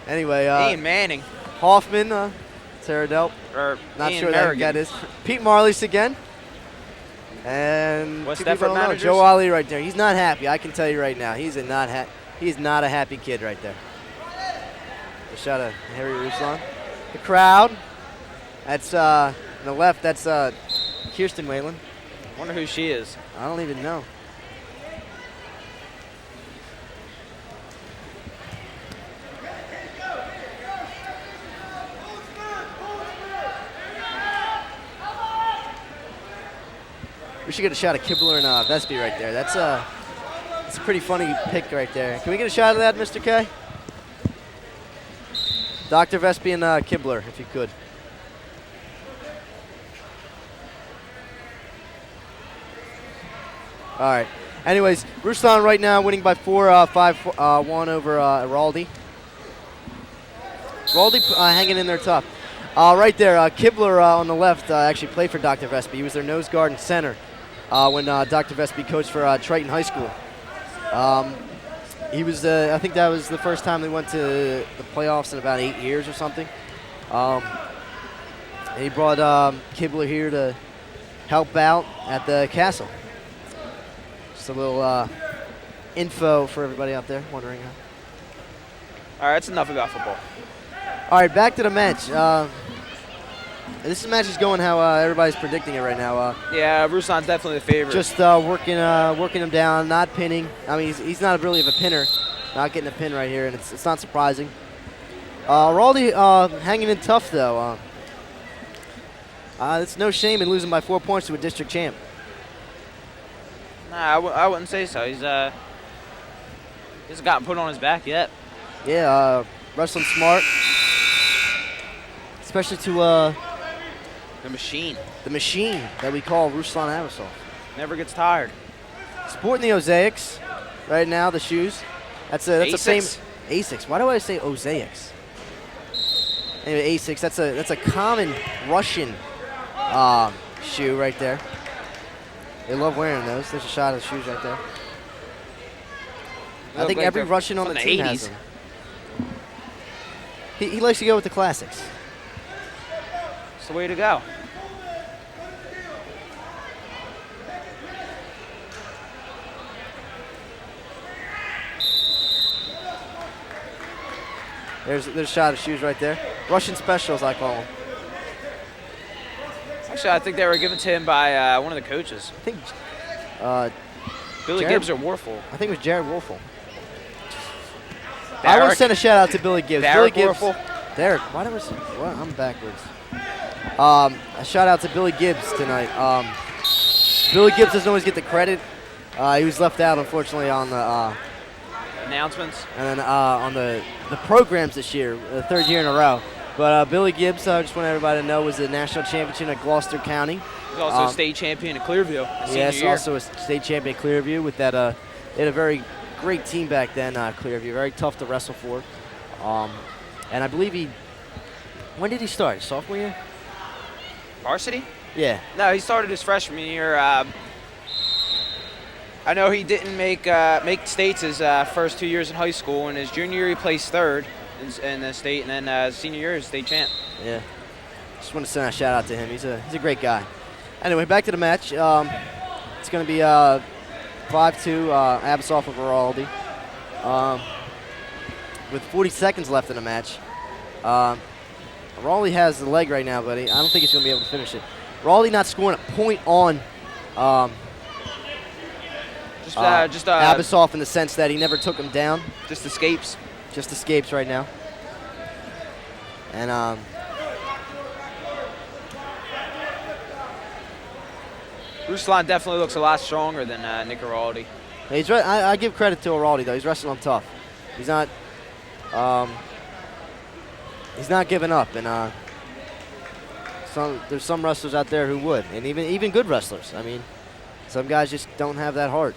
Anyway, Ian Manning. Hoffman, Sarah Delp. Not Ian sure that is. Pete Marley's again. And West Deptford managers. Joe Ali right there. He's not happy. I can tell you right now. He's not a happy kid right there. A shot of Harry Ruslan. The crowd. That's on the left. That's Kirsten Whalen. Wonder who she is. I don't even know. We should get a shot of Kibler and Vespi right there. That's a pretty funny pick right there. Can we get a shot of that, Mr. K? Dr. Vespi and Kibler, if you could. All right. Anyways, Ruslan right now winning by 5-1 over Raldi. Raldi hanging in there tough. Right there, Kibler on the left actually played for Dr. Vespi. He was their nose guard and center when Dr. Vespi coached for Triton High School. He was, I think that was the first time they went to the playoffs in about 8 years or something. And he brought Kibler here to help out at the castle. Just a little info for everybody out there wondering. All right, that's enough about football. All right, back to the match. This match is going how everybody's predicting it right now. Yeah, Ruslan's definitely the favorite. Just working him down, not pinning. I mean, he's not really of a pinner, not getting a pin right here, and it's not surprising. Raldi hanging in tough though. It's no shame in losing by 4 points to a district champ. Nah, I wouldn't say so. He hasn't gotten put on his back yet. Yeah, wrestling smart. especially to The machine the machine that we call Ruslan Abasov. never gets tired. Sporting the Osaics right now, the shoes. That's a Asics? Asics. Why do I say Osaics? Anyway, Asics. That's a common Russian shoe right there. They love wearing those. There's a shot of the shoes right there. I think like every they're Russian on from the the team 80s. has them. He likes to go with the classics. It's the way to go. There's a shot of shoes right there. Russian specials, I call them. Actually, I think they were given to him by one of the coaches. I think Billy Jared- Gibbs or Warfield. it was Jared Wolfel. I want to send a shout out to Billy Gibbs. Derek Billy Gibbs. Warfel. Derek, why did I say? What? I'm backwards. A shout out to Billy Gibbs tonight. Billy Gibbs doesn't always get the credit. He was left out, unfortunately, on the Announcements. and then on the programs this year, the third year in a row. But Billy Gibbs, I just want everybody to know, was the national champion at Gloucester County. He's also a state champion at Clearview. Yes, also a state champion at Clearview. With that, they had a very great team back then, Clearview. Very tough to wrestle for. And I believe when did he start? Sophomore year? Varsity? Yeah. No, he started his freshman year. I know he didn't make states his first 2 years in high school. In his junior year, he placed third in the state, and then senior year, is state champ. Yeah. Just want to send a shout out to him. He's a great guy. Anyway, back to the match. It's going to be 5-2 Abasov over Raldi. With 40 seconds left in the match. Raleigh has the leg right now, buddy. I don't think he's going to be able to finish it. Raleigh not scoring a point on Abasov in the sense that he never took him down. Just escapes. Just escapes right now. And Ruslan definitely looks a lot stronger than Nicaraldi. I give credit to Araldi, though. He's wrestling him tough. He's not giving up. And there's some wrestlers out there who would, and even good wrestlers. I mean, some guys just don't have that heart.